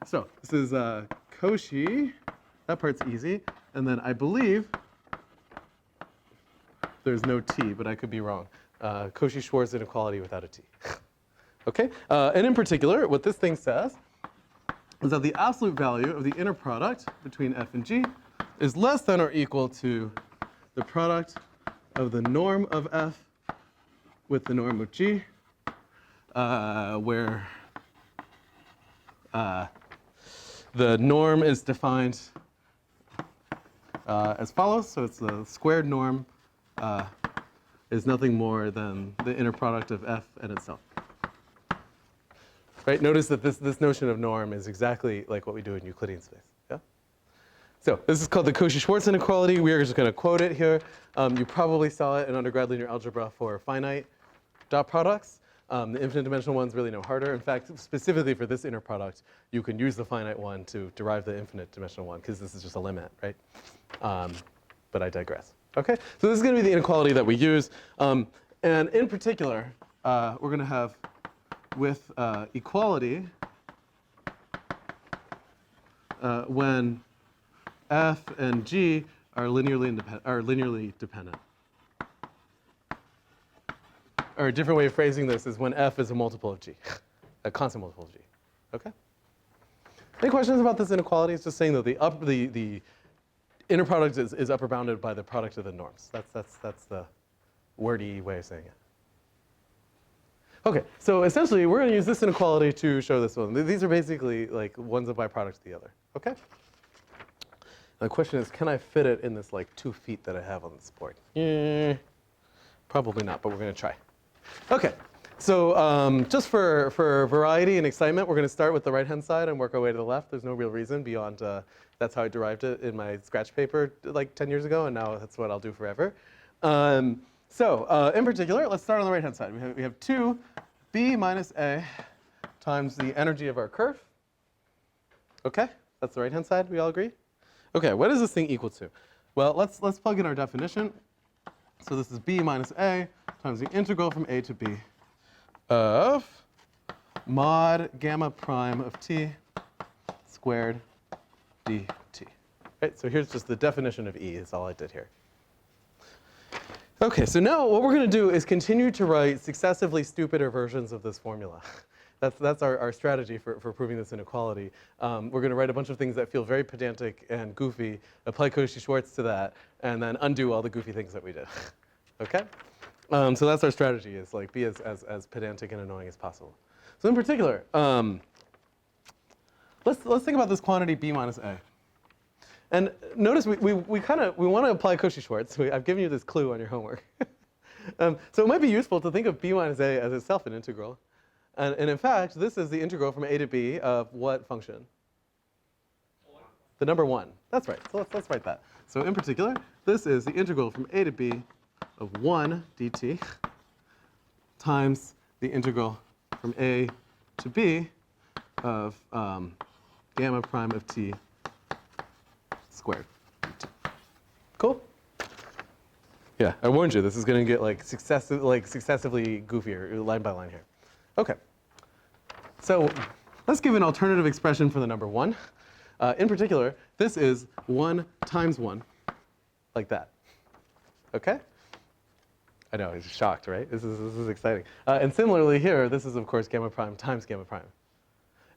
So this is Cauchy. That part's easy. And then I believe there's no t, but I could be wrong. Cauchy-Schwarz inequality without a t. Okay? And in particular, what this thing says is that the absolute value of the inner product between f and g is less than or equal to the product of the norm of f with the norm of g, where the norm is defined as follows. So it's the squared norm is nothing more than the inner product of f and itself. Right? Notice that this notion of norm is exactly like what we do in Euclidean space. Yeah? So this is called the Cauchy-Schwarz inequality. We are just going to quote it here. You probably saw it in undergrad linear algebra for finite dot products. The infinite dimensional one's really no harder. In fact, specifically for this inner product, you can use the finite one to derive the infinite dimensional one because this is just a limit, right? But I digress. Okay, so this is going to be the inequality that we use. And in particular, we're going to have with equality when f and g are linearly dependent. Or a different way of phrasing this is when f is a multiple of g, a constant multiple of g. Okay? Any questions about this inequality? It's just saying that the inner product is upper bounded by the product of the norms. That's the wordy way of saying it. Okay, so essentially we're going to use this inequality to show this one. These are basically like one's a byproduct of the other. Okay? The question is, can I fit it in this like 2 feet that I have on this board? Probably not, but we're going to try. Okay, so just for variety and excitement, we're going to start with the right-hand side and work our way to the left. There's no real reason beyond that's how I derived it in my scratch paper like 10 years ago, and now that's what I'll do forever. So in particular, let's start on the right-hand side. We have 2b minus a times the energy of our curve. Okay, that's the right-hand side. We all agree? Okay, what is this thing equal to? Well, let's plug in our definition. So this is b minus a times the integral from a to b of mod gamma prime of t squared dt. Right, so here's just the definition of E, is all I did here. Okay, so now what we're going to do is continue to write successively stupider versions of this formula. That's our strategy for proving this inequality. We're going to write a bunch of things that feel very pedantic and goofy, apply Cauchy-Schwarz to that, and then undo all the goofy things that we did. Okay? So that's our strategy, is like be as pedantic and annoying as possible. So in particular, let's think about this quantity b minus a. And notice we want to apply Cauchy-Schwarz. I've given you this clue on your homework. So it might be useful to think of b minus a as itself an integral. And in fact, this is the integral from a to b of what function? The number 1. That's right. So let's write that. So in particular, this is the integral from a to b of 1 dt times the integral from a to b of gamma prime of t squared. Cool? Yeah, I warned you. This is going to get like successively goofier line by line here. Okay. So let's give an alternative expression for the number 1. In particular, this is 1 times 1, like that. Okay? I know, he's shocked, right? This is exciting. And similarly here, this is, of course, gamma prime times gamma prime.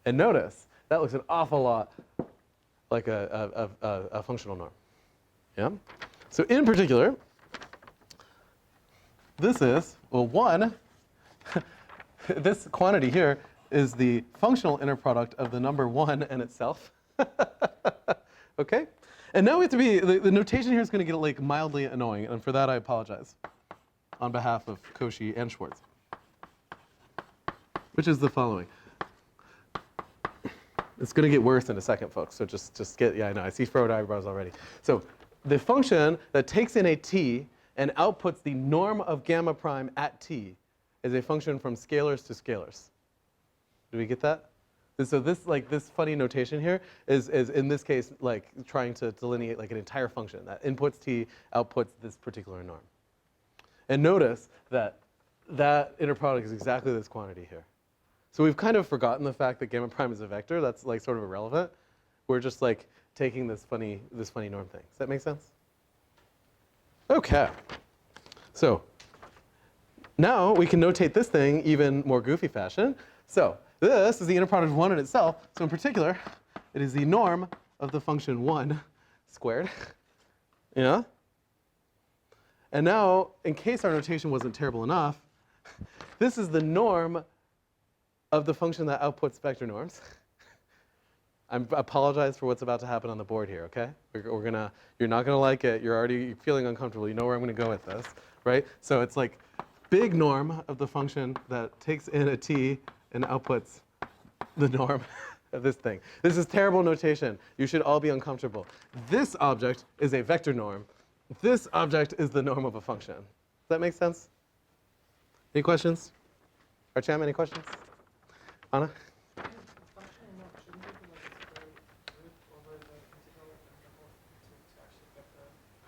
And notice, that looks an awful lot like a functional norm. Yeah? So in particular, this is, well, 1, this quantity here is the functional inner product of the number 1 and itself. Okay? And now we have to be, the notation here is going to get like mildly annoying, and for that I apologize on behalf of Cauchy and Schwarz, which is the following. It's going to get worse in a second, folks, so just get, yeah, I know, I see furrowed eyebrows already. So the function that takes in a t and outputs the norm of gamma prime at t is a function from scalars to scalars. Do we get that? So this funny notation here is in this case like trying to delineate like an entire function that inputs t, outputs this particular norm. And notice that that inner product is exactly this quantity here. So we've kind of forgotten the fact that gamma prime is a vector. That's like sort of irrelevant. We're just like taking this funny norm thing. Does that make sense? Okay. So now we can notate this thing even more goofy fashion. So this is the inner product of 1 in itself. So in particular, it is the norm of the function 1 squared. Yeah? And now, in case our notation wasn't terrible enough, this is the norm of the function that outputs vector norms. I apologize for what's about to happen on the board here, okay? You're not gonna like it. You're already feeling uncomfortable. You know where I'm gonna go with this, right? So it's like big norm of the function that takes in a t and outputs the norm of this thing. This is terrible notation. You should all be uncomfortable. This object is a vector norm. This object is the norm of a function. Does that make sense? Any questions? Archam, any questions? Anna? Functional norm, shouldn't it be like a square root over the integral to actually get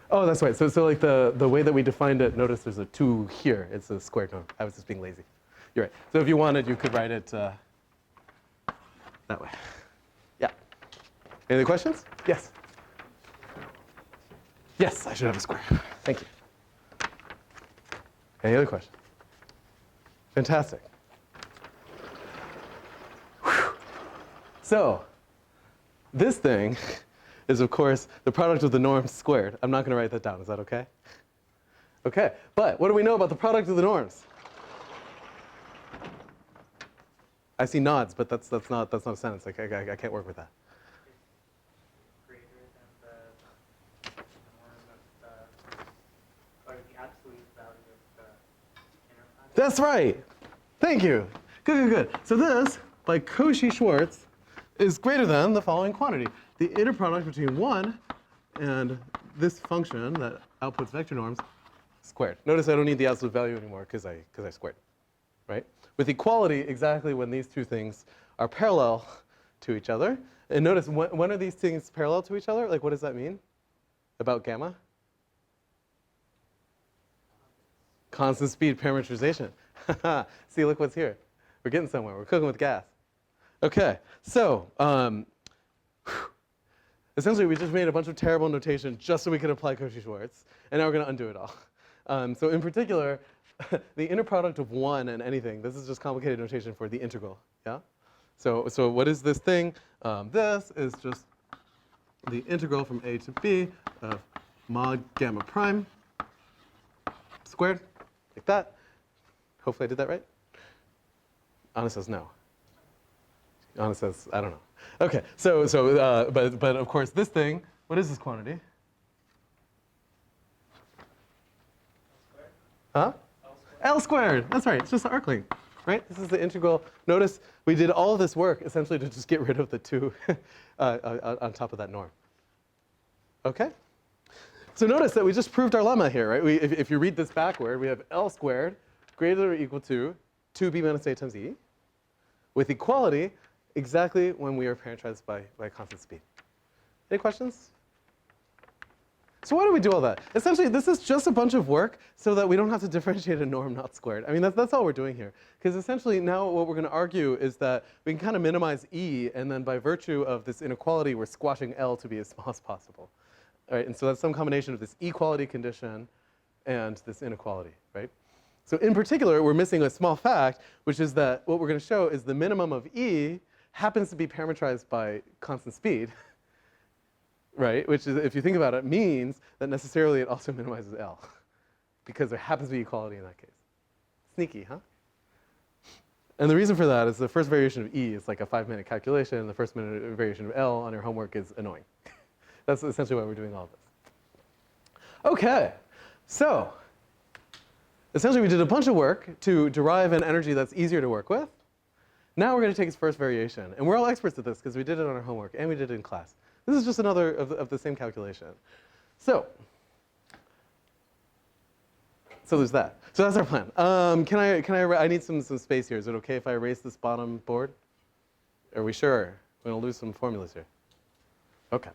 the... Oh, that's right. So like the way that we defined it, notice there's a 2 here. It's a squared norm. I was just being lazy. You're right. So if you wanted, you could write it that way. Yeah. Any other questions? Yes. Yes, I should have a square. Thank you. Any other questions? Fantastic. Whew. So this thing is, of course, the product of the norms squared. I'm not going to write that down. Is that okay? Okay. But what do we know about the product of the norms? I see nods, but that's not a sentence. Like, I can't work with that. Greater than the norm of the, or the absolute value of the inner product? That's right. Thank you. Good. So this, by Cauchy-Schwarz, is greater than the following quantity. The inner product between 1 and this function that outputs vector norms squared. Notice I don't need the absolute value anymore because I squared, right? With equality, exactly when these two things are parallel to each other. And notice, when are these things parallel to each other? Like, what does that mean about gamma? Constant speed parameterization. See, look what's here. We're getting somewhere. We're cooking with gas. Okay, so essentially we just made a bunch of terrible notation just so we could apply Cauchy-Schwarz, and now we're going to undo it all. So in particular, the inner product of 1 and anything, this is just complicated notation for the integral, yeah? So what is this thing? This is just the integral from a to b of mod gamma prime squared, like that. Hopefully I did that right. Anna says no. Anna says, I don't know. Okay, but of course this thing, what is this quantity? Huh? L squared. That's right. It's just the arc length, right? This is the integral. Notice we did all of this work essentially to just get rid of the 2 on top of that norm. Okay? So notice that we just proved our lemma here, right? If you read this backward, we have L squared greater than or equal to 2b minus a times e, with equality exactly when we are parameterized by constant speed. Any questions? So why do we do all that? Essentially, this is just a bunch of work so that we don't have to differentiate a norm not squared. I mean, that's all we're doing here. Because essentially now what we're going to argue is that we can kind of minimize E, and then by virtue of this inequality, we're squashing L to be as small as possible. All right, and so that's some combination of this equality condition and this inequality, right? So in particular, we're missing a small fact, which is that what we're going to show is the minimum of E happens to be parameterized by constant speed, right? Which is, if you think about it, means that necessarily it also minimizes L, because there happens to be equality in that case. Sneaky, huh? And the reason for that is the first variation of E is like a 5-minute calculation, and the first minute variation of L on your homework is annoying. That's essentially why we're doing all of this. Okay, so essentially we did a bunch of work to derive an energy that's easier to work with. Now we're going to take its first variation. And we're all experts at this because we did it on our homework and we did it in class. This is just another of the same calculation. So there's that. So that's our plan. I need some space here. Is it okay if I erase this bottom board? Are we sure? We're going to lose some formulas here. Okay.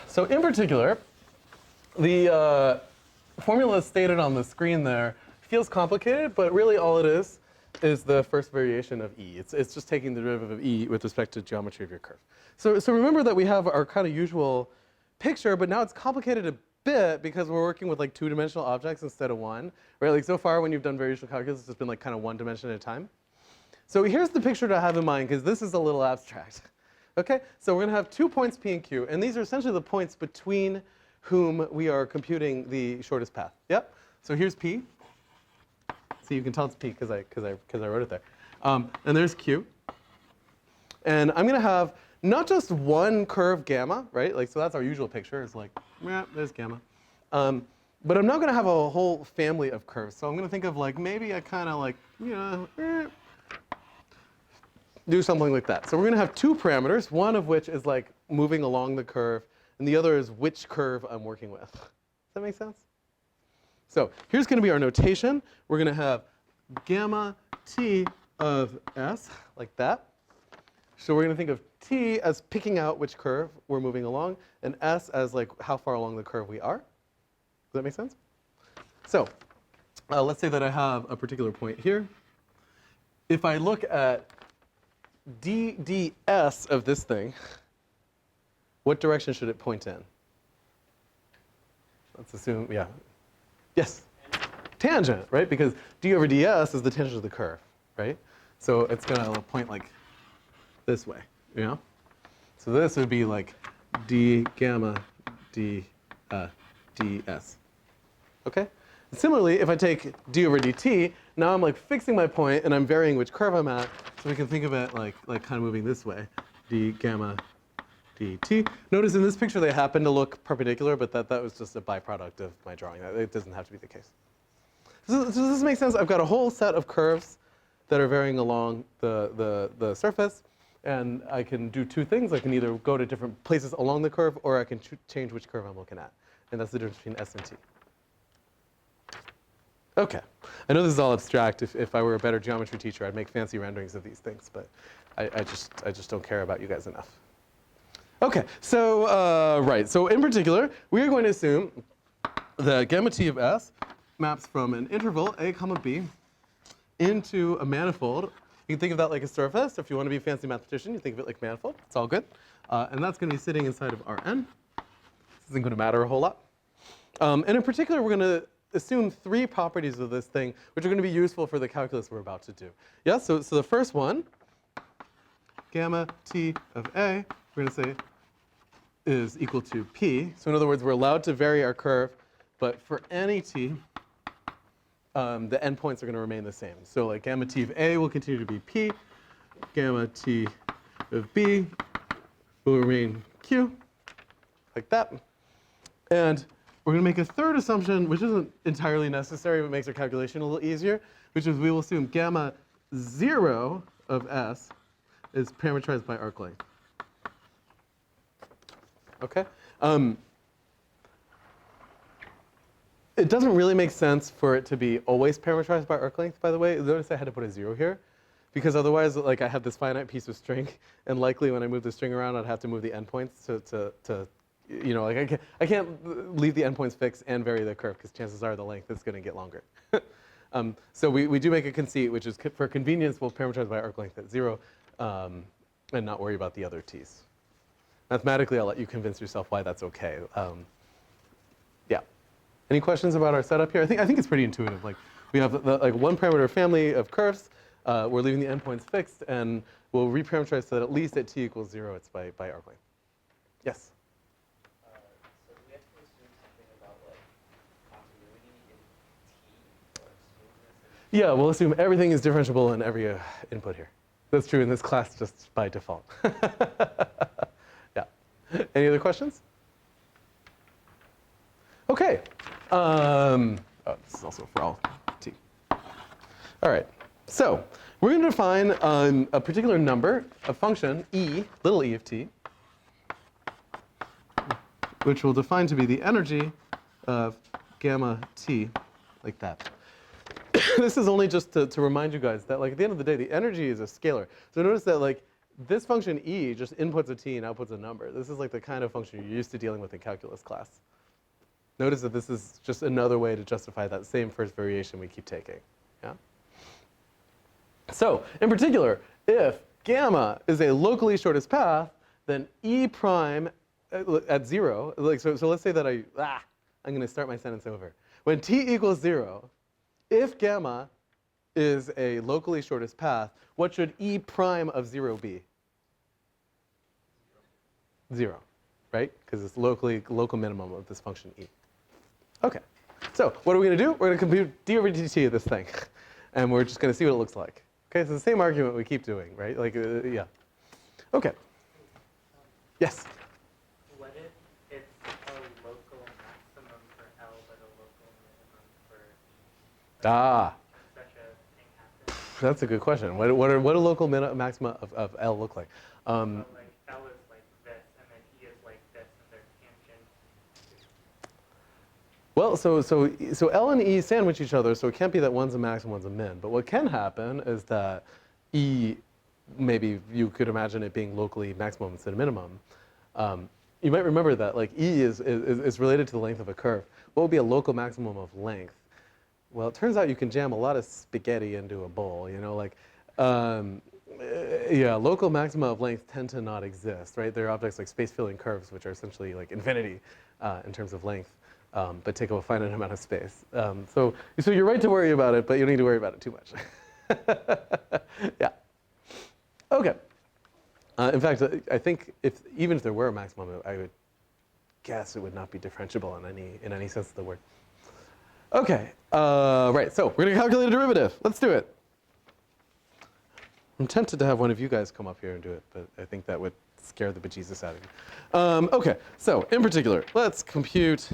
So in particular, the formula stated on the screen there feels complicated, but really all it is the first variation of E. It's just taking the derivative of E with respect to geometry of your curve. So remember that we have our kind of usual picture, but now it's complicated a bit because we're working with like 2-dimensional objects instead of 1, right? Like so far when you've done variational calculus, it's just been like kind of 1 dimension at a time. So here's the picture to have in mind because this is a little abstract. Okay, so we're going to have 2 points P and Q, and these are essentially the points between whom we are computing the shortest path. Yep. So here's P. See, you can tell it's P because I wrote it there. And there's Q. And I'm going to have not just one curve gamma, right? Like so that's our usual picture. It's like, yeah, there's gamma. But I'm not going to have a whole family of curves. So I'm going to think of like maybe I kind of like, do something like that. So we're going to have 2 parameters, one of which is like moving along the curve, and the other is which curve I'm working with. Does that make sense? So here's going to be our notation. We're going to have gamma t of s, like that. So we're going to think of t as picking out which curve we're moving along, and s as like how far along the curve we are. Does that make sense? So let's say that I have a particular point here. If I look at ds of this thing, what direction should it point in? Let's assume, yeah. Yes? Tangent, right? Because d over ds is the tangent of the curve, right? So it's going to point like this way, you know? So this would be like d gamma ds. Okay? And similarly, if I take d over dt, Now I'm like fixing my point, and I'm varying which curve I'm at, so we can think of it like kind of moving this way, d gamma dt. Notice in this picture they happen to look perpendicular, but that was just a byproduct of my drawing. It doesn't have to be the case. So does this make sense? I've got a whole set of curves that are varying along the surface, and I can do two things. I can either go to different places along the curve, or I can change which curve I'm looking at. And that's the difference between S and T. Okay. I know this is all abstract. If I were a better geometry teacher, I'd make fancy renderings of these things, but I just don't care about you guys enough. Okay, so right. So in particular, we are going to assume that gamma T of S maps from an interval A comma B into a manifold. You can think of that like a surface. If you want to be a fancy mathematician, you think of it like a manifold. It's all good. And that's going to be sitting inside of Rn. This isn't going to matter a whole lot. And in particular, we're going to assume three properties of this thing, which are going to be useful for the calculus we're about to do. Yeah, so the first one, gamma T of A, we're going to say is equal to P. So in other words, we're allowed to vary our curve, but for any T, the endpoints are going to remain the same. So like gamma T of A will continue to be P, gamma T of B will remain Q, like that. And we're going to make a third assumption, which isn't entirely necessary, but makes our calculation a little easier, which is we will assume gamma 0 of S is parametrized by arc length. Okay? It doesn't really make sense for it to be always parametrized by arc length, by the way. Notice I had to put a 0 here, because otherwise, like, I have this finite piece of string, and likely when I move the string around, I'd have to move the endpoints to you know, like I can't leave the endpoints fixed and vary the curve, because chances are the length is going to get longer. So we do make a conceit, which is for convenience, we'll parameterize by arc length at 0 and not worry about the other t's. Mathematically, I'll let you convince yourself why that's okay. Yeah. Any questions about our setup here? I think it's pretty intuitive. Like we have like one parameter family of curves. We're leaving the endpoints fixed, and we'll reparameterize so that at least at t equals 0, it's by arc length. Yes. So do we have to assume something about like continuity in T, or assume this? Yeah, we'll assume everything is differentiable in every input here. That's true in this class just by default. Yeah. Any other questions? Okay. Oh, this is also for all T. All right. So we're going to define a particular number, a function, e, little e of t, which we'll define to be the energy of gamma t, like that. This is only just to remind you guys that, like, at the end of the day, the energy is a scalar. So notice that, like, this function e just inputs a t and outputs a number. This is like the kind of function you're used to dealing with in calculus class. Notice that this is just another way to justify that same first variation we keep taking. Yeah? So, in particular, if gamma is a locally shortest path, then e prime at 0, like, so let's say that I'm going to start my sentence over. When t equals 0, if gamma is a locally shortest path, what should e prime of 0 be? 0, right? Because it's local minimum of this function e. Okay, so what are we going to do? We're going to compute d over dt of this thing, and we're just going to see what it looks like. Okay, so the same argument we keep doing, right? Like, yeah. Okay. Yes? What if it's a local maximum for L, but a local minimum for E? Such a thing happen? That's a good question. What do local maxima of L look like? So like L is like this, and then E is like this, and they're tangent. Well, so L and E sandwich each other, so it can't be that one's a max and one's a min. But what can happen is that E, maybe you could imagine it being locally maximum instead of minimum. You might remember that, like, E is related to the length of a curve. What would be a local maximum of length? Well, it turns out you can jam a lot of spaghetti into a bowl, you know, like, yeah, local maxima of length tend to not exist, right? There are objects like space-filling curves, which are essentially like infinity in terms of length, but take up a finite amount of space. So you're right to worry about it, but you don't need to worry about it too much. Yeah. Okay. In fact, I think even if there were a maximum, I would guess it would not be differentiable in any sense of the word. Okay, right, so we're gonna calculate a derivative. Let's do it. I'm tempted to have one of you guys come up here and do it, but I think that would scare the bejesus out of you. Okay, so in particular, let's compute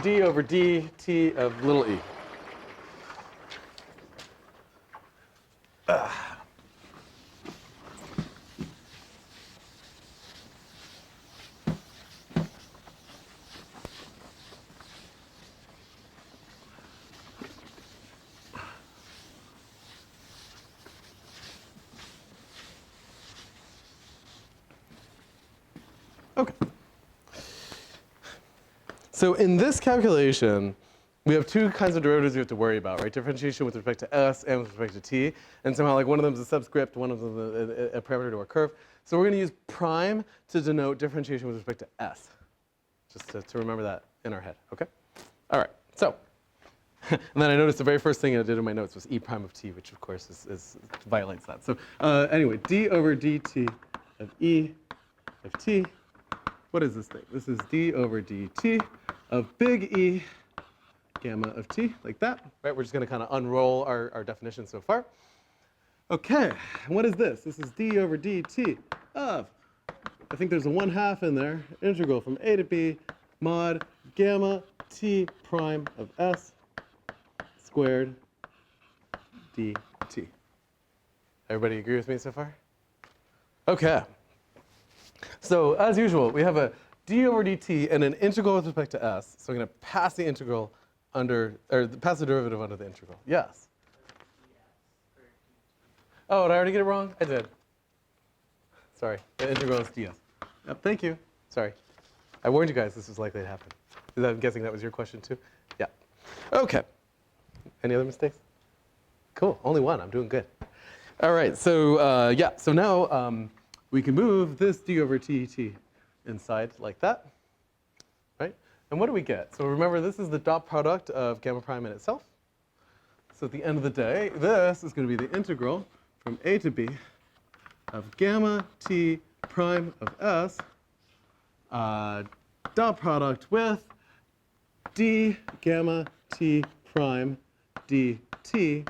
d over dt of little e. Okay. So in this calculation, we have two kinds of derivatives we have to worry about, right? Differentiation with respect to s and with respect to t. And somehow, like, one of them is a subscript, one of them is a parameter to a curve. So we're going to use prime to denote differentiation with respect to s, just to remember that in our head, okay? All right, so. And then I noticed the very first thing I did in my notes was e prime of t, which of course violates that. So anyway, d over dt of e of t. What is this thing? This is d over dt of big E gamma of t, like that. Right? We're just going to kind of unroll our definition so far. Okay, and what is this? This is d over dt of, I think there's a 1/2 in there, integral from a to b mod gamma t prime of s squared dt. Everybody agree with me so far? Okay. So as usual, we have a d over dt and an integral with respect to s. So I'm going to pass the integral under, or pass the derivative under the integral. Yes? Oh, did I already get it wrong? I did. Sorry, the integral is ds. Yep, thank you. Sorry. I warned you guys this was likely to happen. I'm guessing that was your question too? Yeah. Okay. Any other mistakes? Cool, only one. I'm doing good. All right, so yeah, so now we can move this d over dt inside like that, right? And what do we get? So remember, this is the dot product of gamma prime in itself. So at the end of the day, this is going to be the integral from a to b of gamma t prime of s dot product with d gamma t prime dt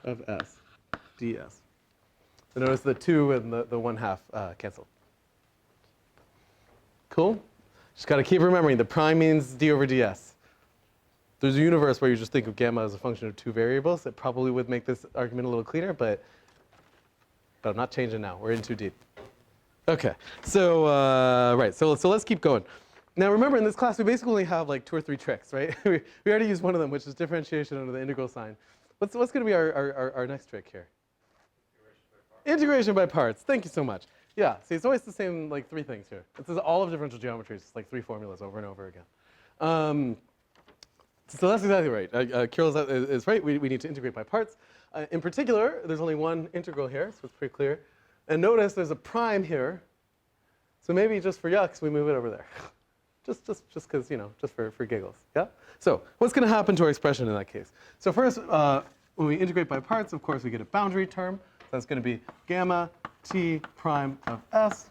of s ds. So notice the 2 and the 1/2 cancel. Cool? Just got to keep remembering the prime means d over ds. There's a universe where you just think of gamma as a function of 2 variables. It probably would make this argument a little cleaner, but I'm not changing now. We're in too deep. Okay, so right, so let's keep going. Now remember, in this class we basically only have like 2 or 3 tricks, right? we already used one of them, which is differentiation under the integral sign. What's going to be our next trick here? Integration by parts. Thank you so much. Yeah, see, it's always the same, like 3 things here. This is all of differential geometries. It's like 3 formulas over and over again. So that's exactly right. Kirill is right. We need to integrate by parts. In particular, there's only one integral here, so it's pretty clear. And notice there's a prime here. So maybe just for yucks, we move it over there. just because, you know, just for giggles. Yeah? So what's going to happen to our expression in that case? So first, when we integrate by parts, of course, we get a boundary term. So that's going to be gamma t prime of s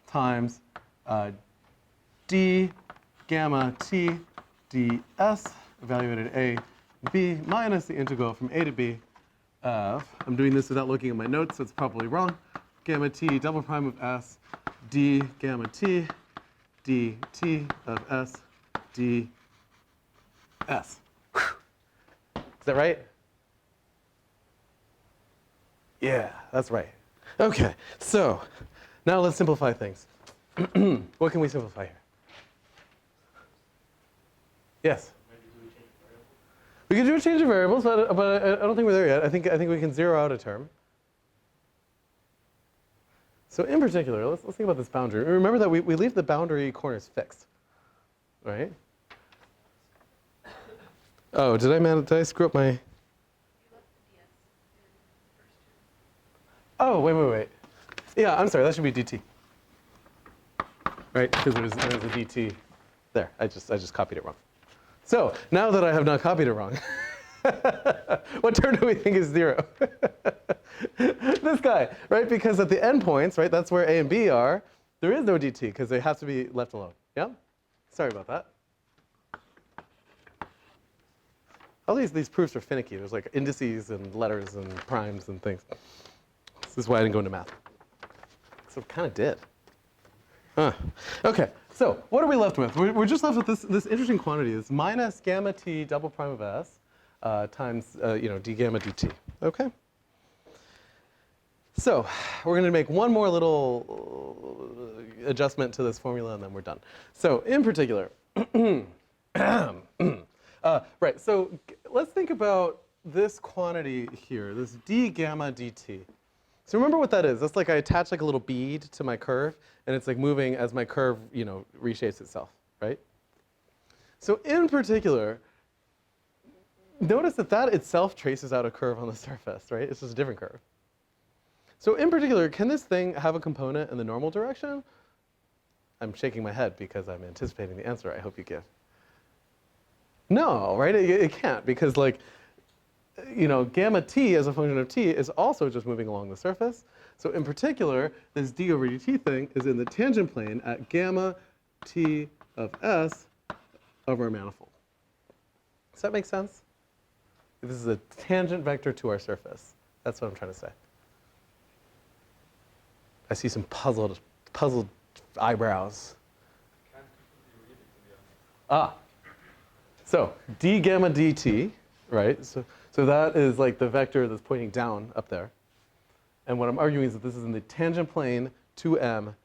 times d gamma t ds, evaluated a, b, minus the integral from a to b of, I'm doing this without looking at my notes, so it's probably wrong, gamma t double prime of s d gamma t dt of s ds. Is that right? Yeah, that's right. Okay, so now let's simplify things. What can we simplify here? Yes? We can do a change of variables, but I don't think we're there yet. I think we can zero out a term. So in particular, let's think about this boundary. Remember that we leave the boundary corners fixed, right? Oh, did I screw up my? Oh, wait. Yeah, I'm sorry. That should be dt. Right? Because there's a dt there. I just copied it wrong. So now that I have not copied it wrong, what term do we think is 0? This guy, right? Because at the endpoints, right, that's where a and b are, there is no dt because they have to be left alone. Yeah? Sorry about that. All these proofs are finicky. There's like indices and letters and primes and things. This is why I didn't go into math. So kind of did. Huh. Okay, so what are we left with? We're just left with this interesting quantity. This minus gamma t double prime of s times d gamma dt. Okay. So we're going to make one more little adjustment to this formula, and then we're done. So in particular, right. So let's think about this quantity here, this d gamma dt. So remember what that is. That's like I attach like a little bead to my curve, and it's like moving as my curve, reshapes itself, right? So in particular, notice that itself traces out a curve on the surface, right? It's just a different curve. So in particular, can this thing have a component in the normal direction? I'm shaking my head because I'm anticipating the answer I hope you give. No, right? It can't, because gamma t as a function of t is also just moving along the surface. So in particular, this d over dt thing is in the tangent plane at gamma t of s of our manifold. Does that make sense? This is a tangent vector to our surface. That's what I'm trying to say. I see some puzzled eyebrows. Can't completely read it, to be honest. So d gamma dt, right? So that is like the vector that's pointing down up there. And what I'm arguing is that this is in the tangent plane to m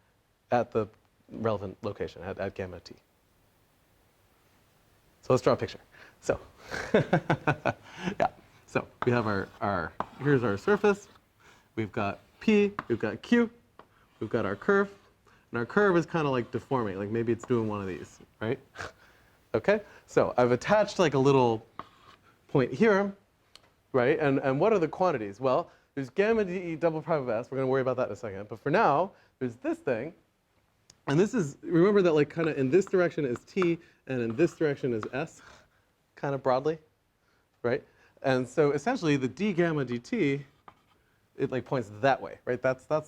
at the relevant location, at gamma t. So let's draw a picture. So, yeah. So we have here's our surface. We've got P, we've got Q, we've got our curve. And our curve is kind of like deforming, like maybe it's doing one of these, right? Okay, so I've attached like a little point here, right? And what are the quantities? Well, there's gamma d double prime of s. We're going to worry about that in a second. But for now, there's this thing. And this is, remember that like kind of in this direction is t, and in this direction is s, kind of broadly, right? And so essentially the d gamma dt, it like points that way, right? That's the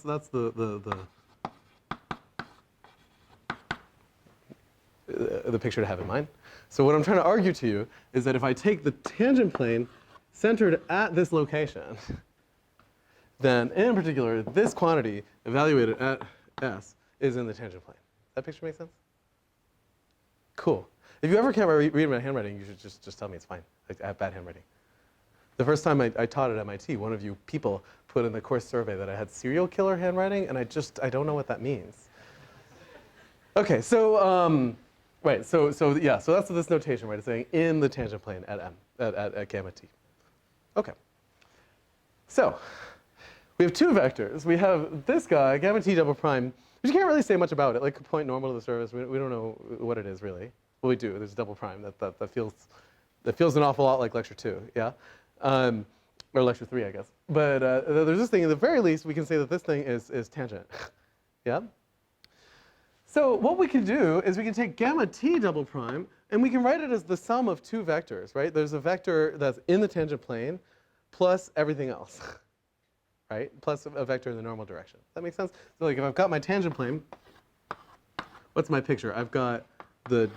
picture to have in mind. So what I'm trying to argue to you is that if I take the tangent plane centered at this location, then in particular, this quantity evaluated at s is in the tangent plane. Does that picture make sense? Cool. If you ever can't read my handwriting, you should just tell me it's fine. I have bad handwriting. The first time I taught at MIT, one of you people put in the course survey that I had serial killer handwriting, and I don't know what that means. Okay, so right, so yeah, so that's this notation, right? It's saying in the tangent plane at m at gamma t. Okay. So we have two vectors. We have this guy, gamma t double prime. We can't really say much about it. Like a point normal to the surface. We don't know what it is really. Well, we do. There's double prime. That feels an awful lot like lecture 2. Yeah. Or lecture 3, I guess. But there's this thing. At the very least, we can say that this thing is tangent. Yeah. So what we can do is we can take gamma t double prime, and we can write it as the sum of two vectors, right? There's a vector that's in the tangent plane plus everything else, right? Plus a vector in the normal direction. Does that make sense? So like if I've got my tangent plane, what's my picture? I've got the,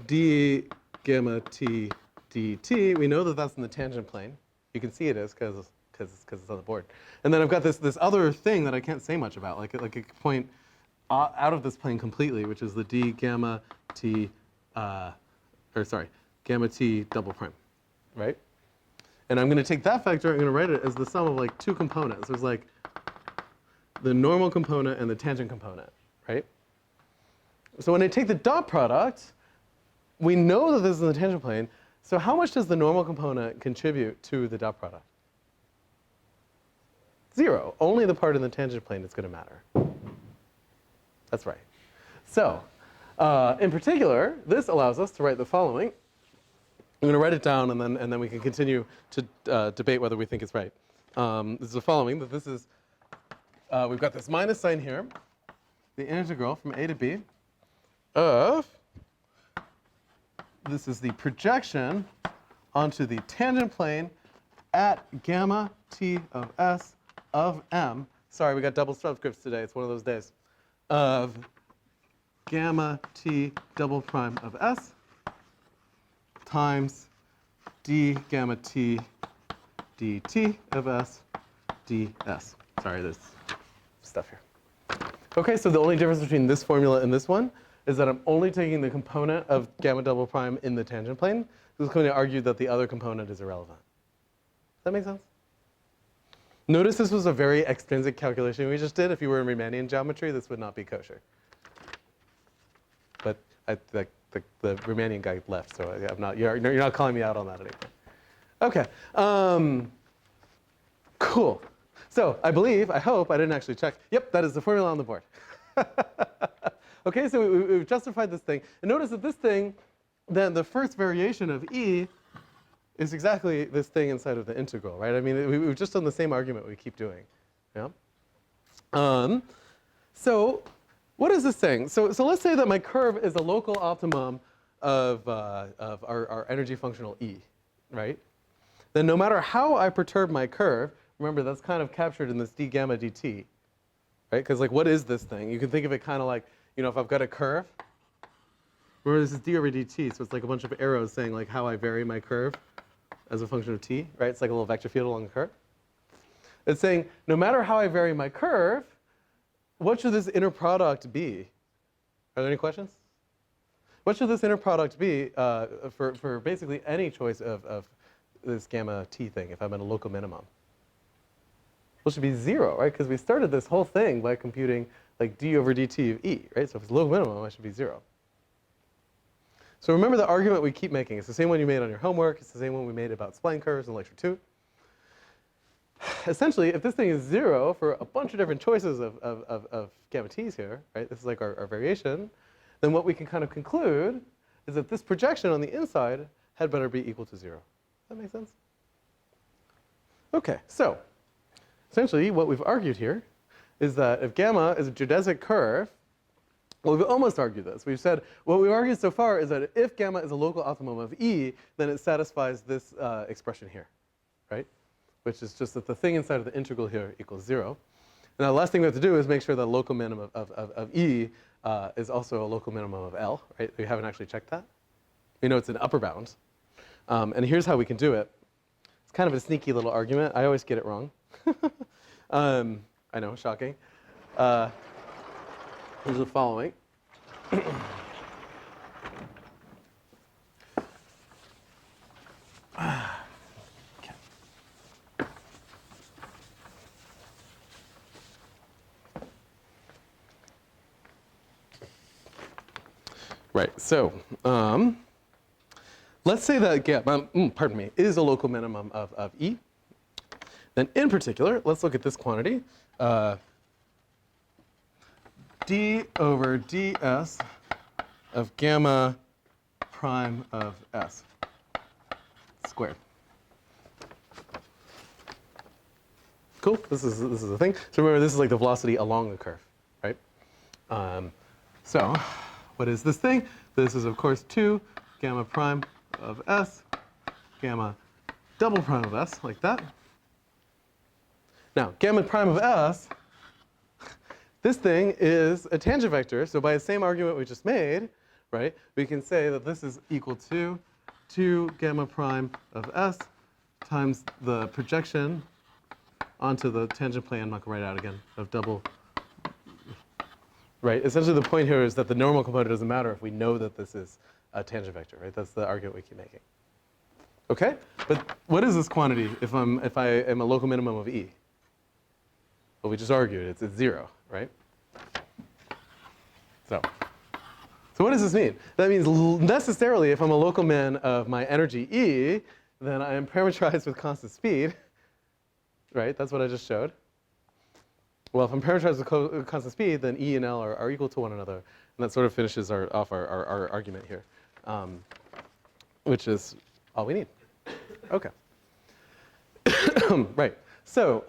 d gamma t dt. We know that that's in the tangent plane. You can see it is because it's on the board. And then I've got this other thing that I can't say much about, like a point out of this plane completely, which is the d gamma t, gamma t double prime, right? And I'm going to take that vector, I'm going to write it as the sum of like two components. There's like the normal component and the tangent component, right? So when I take the dot product, we know that this is in the tangent plane. So how much does the normal component contribute to the dot product? 0. Only the part in the tangent plane is going to matter. That's right. So in particular, this allows us to write the following. I'm going to write it down, and then we can continue to debate whether we think it's right. This is the following. That this is, we've got this minus sign here, the integral from a to b of, this is the projection onto the tangent plane at gamma t of s of m. Sorry, we got double subscripts today. It's one of those days. Of gamma t double prime of s times d gamma t dt of s ds. Sorry, there's stuff here. Okay, so the only difference between this formula and this one is that I'm only taking the component of gamma double prime in the tangent plane. This is going to argue that the other component is irrelevant. Does that make sense? Notice this was a very extrinsic calculation we just did. If you were in Riemannian geometry, this would not be kosher. But the Riemannian guy left, so I'm not, you're not calling me out on that anymore. Okay, cool. So I believe, I hope, I didn't actually check. Yep, that is the formula on the board. Okay, so we've justified this thing. And notice that this thing, then the first variation of E is exactly this thing inside of the integral, right? I mean, we've just done the same argument we keep doing. Yeah? So what is this saying? So let's say that my curve is a local optimum of our energy functional E, right? Then no matter how I perturb my curve, remember that's kind of captured in this d gamma dt, right? Because like, what is this thing? You can think of it kind of like, you know, if I've got a curve, remember this is d over dt, so it's like a bunch of arrows saying like how I vary my curve as a function of t, right? It's like a little vector field along the curve. It's saying no matter how I vary my curve, what should this inner product be? Are there any questions? What should this inner product be for basically any choice of this gamma t thing if I'm at a local minimum? Well, it should be 0, right? Because we started this whole thing by computing like d over dt of e, right? So if it's local minimum, it should be 0. So remember the argument we keep making. It's the same one you made on your homework. It's the same one we made about spline curves in lecture 2. Essentially, if this thing is 0 for a bunch of different choices of gamma t's here, right? This is like our variation. Then what we can kind of conclude is that this projection on the inside had better be equal to 0. Does that make sense? Okay, so essentially what we've argued here is that if gamma is a geodesic curve, well, we've almost argued this. We've said what we've argued so far is that if gamma is a local optimum of E, then it satisfies this expression here, right? Which is just that the thing inside of the integral here equals 0. Now, the last thing we have to do is make sure that local minimum of E is also a local minimum of L, right? We haven't actually checked that. We know it's an upper bound. And here's how we can do it. It's kind of a sneaky little argument. I always get it wrong. I know, shocking. Here's the following. Right, so let's say that gamma, pardon me, is a local minimum of E. Then in particular, let's look at this quantity. D over ds of gamma prime of s squared. Cool, this is the thing. So remember, this is like the velocity along the curve, right? So what is this thing? This is, of course, 2 gamma prime of s, gamma double prime of s, like that. Now, gamma prime of s, this thing is a tangent vector, so by the same argument we just made, right, we can say that this is equal to 2 gamma prime of s times the projection onto the tangent plane, I'm not going to write it out again, of double, right? Essentially the point here is that the normal component doesn't matter if we know that this is a tangent vector, right? That's the argument we keep making. Okay? But what is this quantity if I am a local minimum of E? Well, we just argued it's 0, right? So what does this mean? That means necessarily if I'm a local min of my energy E, then I am parametrized with constant speed, right? That's what I just showed. Well, if I'm parametrized with constant speed, then E and L are equal to one another. And that sort of finishes off our argument here, which is all we need. Okay. Right. So,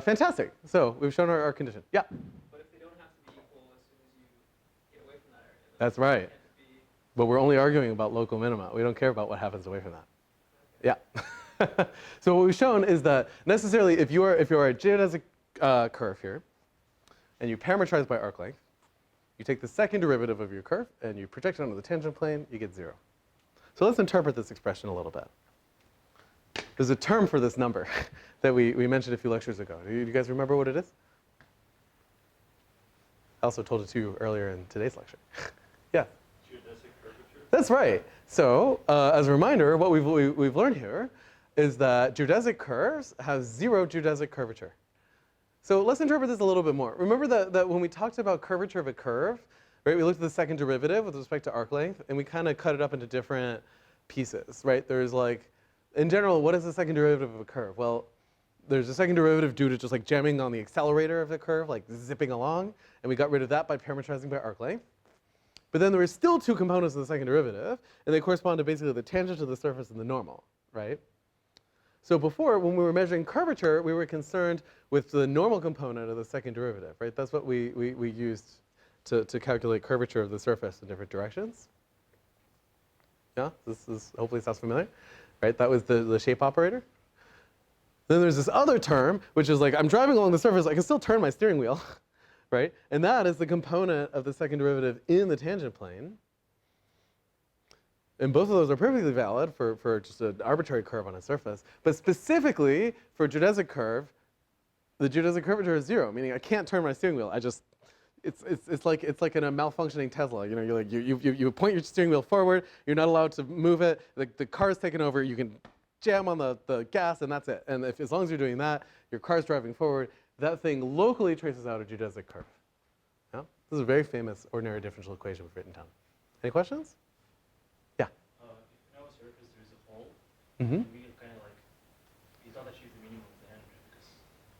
fantastic. So we've shown our condition. Yeah? But if they don't have to be equal as soon as you get away from that area. That's right. But we're only arguing about local minima. We don't care about what happens away from that. Yeah. So what we've shown is that necessarily if you're a geodesic curve here, and you parameterize by arc length, you take the second derivative of your curve and you project it onto the tangent plane, you get 0. So let's interpret this expression a little bit. there's a term for this number that we mentioned a few lectures ago. Do you guys remember what it is? I also told it to you earlier in today's lecture. Yeah. Geodesic curvature. That's right. So as a reminder, what we've learned here is that geodesic curves have 0 geodesic curvature. So let's interpret this a little bit more. Remember that when we talked about curvature of a curve, right, we looked at the second derivative with respect to arc length, and we kind of cut it up into different pieces, right? There's like, in general, what is the second derivative of a curve? Well, there's a second derivative due to just like jamming on the accelerator of the curve, like zipping along, and we got rid of that by parametrizing by arc length. But then there are still 2 components of the second derivative, and they correspond to basically the tangent of the surface and the normal, right? So before, when we were measuring curvature, we were concerned with the normal component of the second derivative, right? That's what we used to calculate curvature of the surface in different directions. Yeah, this is, hopefully sounds familiar, right? That was the shape operator. Then there's this other term, which is like, I'm driving along the surface, I can still turn my steering wheel, right? And that is the component of the second derivative in the tangent plane. And both of those are perfectly valid for just an arbitrary curve on a surface. But specifically for a geodesic curve, the geodesic curvature is 0, meaning I can't turn my steering wheel. It's like in a malfunctioning Tesla. You know, you're like you point your steering wheel forward. You're not allowed to move it. The car's taken over. You can jam on the gas, and that's it. And as long as you're doing that, your car's driving forward. That thing locally traces out a geodesic curve. Yeah? This is a very famous ordinary differential equation we've written down. Any questions? Yeah. If you know a surface, there's a hole. Mm-hmm. We kind of like, you don't achieve the minimum of the energy because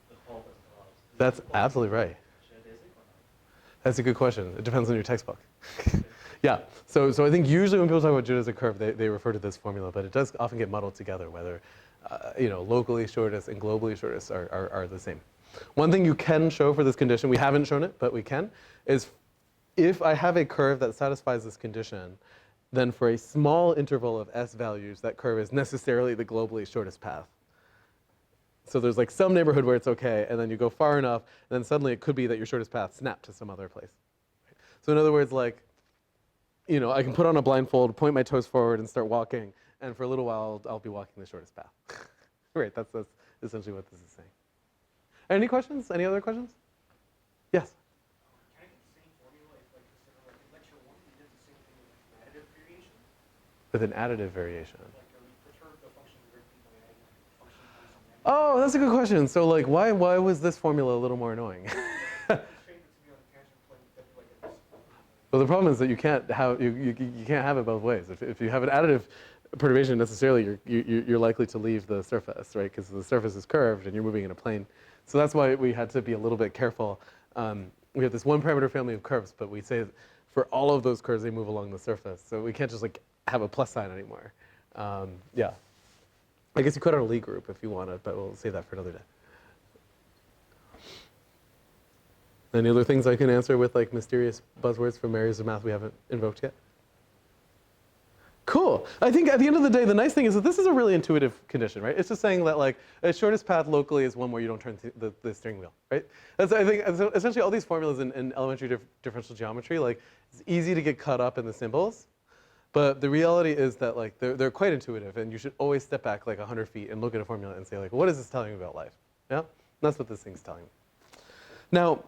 the hole doesn't allow us. That's absolutely right. Geodesic or not? That's a good question. It depends on your textbook. Yeah. So I think usually when people talk about geodesic curve, they refer to this formula, but it does often get muddled together whether locally shortest and globally shortest are the same. One thing you can show for this condition, we haven't shown it, but we can, is if I have a curve that satisfies this condition, then for a small interval of s values, that curve is necessarily the globally shortest path. So there's like some neighborhood where it's okay, and then you go far enough, and then suddenly it could be that your shortest path snapped to some other place. So in other words, like, I can put on a blindfold, point my toes forward, and start walking, and for a little while, I'll be walking the shortest path. Right, that's essentially what this is saying. Any questions? Any other questions? Yes? Can I get the same formula if, like, in lecture 1, we did the same thing with additive variation? With an additive variation. Like, we perturbed the function directly by adding a function times some magnitude. Oh, that's a good question. So like, why was this formula a little more annoying? Straight to be on the tangent plane, that'd be like a Well, the problem is that you can't have you can't have it both ways. If you have an additive perturbation, necessarily you're likely to leave the surface, right? Because the surface is curved and you're moving in a plane. So that's why we had to be a little bit careful. We have this one parameter family of curves, but we say for all of those curves they move along the surface. So we can't just like have a plus sign anymore. Yeah. I guess you could on a Lie group if you wanted, but we'll save that for another day. Any other things I can answer with like mysterious buzzwords from areas of math we haven't invoked yet? Cool. I think at the end of the day, the nice thing is that this is a really intuitive condition, right? It's just saying that like a shortest path locally is one where you don't turn the steering wheel, right? I think essentially all these formulas in elementary differential geometry, like it's easy to get caught up in the symbols, but the reality is that like they're quite intuitive, and you should always step back like 100 feet and look at a formula and say like, what is this telling me about life? Yeah, and that's what this thing's telling me. Now,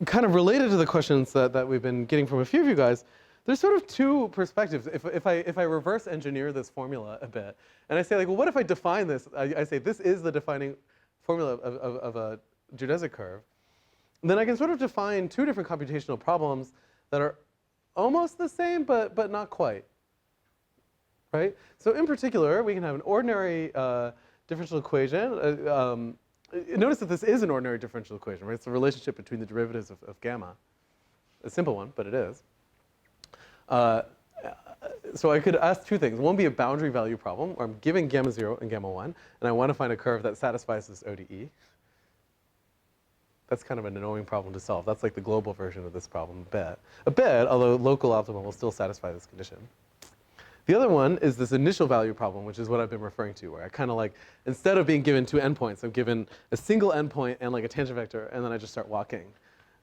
kind of related to the questions that we've been getting from a few of you guys, there's sort of 2 perspectives. If I reverse engineer this formula a bit, and I say like, well, what if I define this? I say this is the defining formula of a geodesic curve. Then I can sort of define 2 different computational problems that are almost the same, but not quite. Right? So in particular, we can have an ordinary differential equation. Notice that this is an ordinary differential equation, right? It's the relationship between the derivatives of gamma. A simple one, but it is. So I could ask 2 things. One be a boundary value problem, where I'm giving gamma 0 and gamma 1, and I want to find a curve that satisfies this ODE. That's kind of an annoying problem to solve. That's like the global version of this problem a bit, although local optimum will still satisfy this condition. The other one is this initial value problem, which is what I've been referring to, where I kind of like, instead of being given 2 endpoints, I'm given a single endpoint and like a tangent vector, and then I just start walking.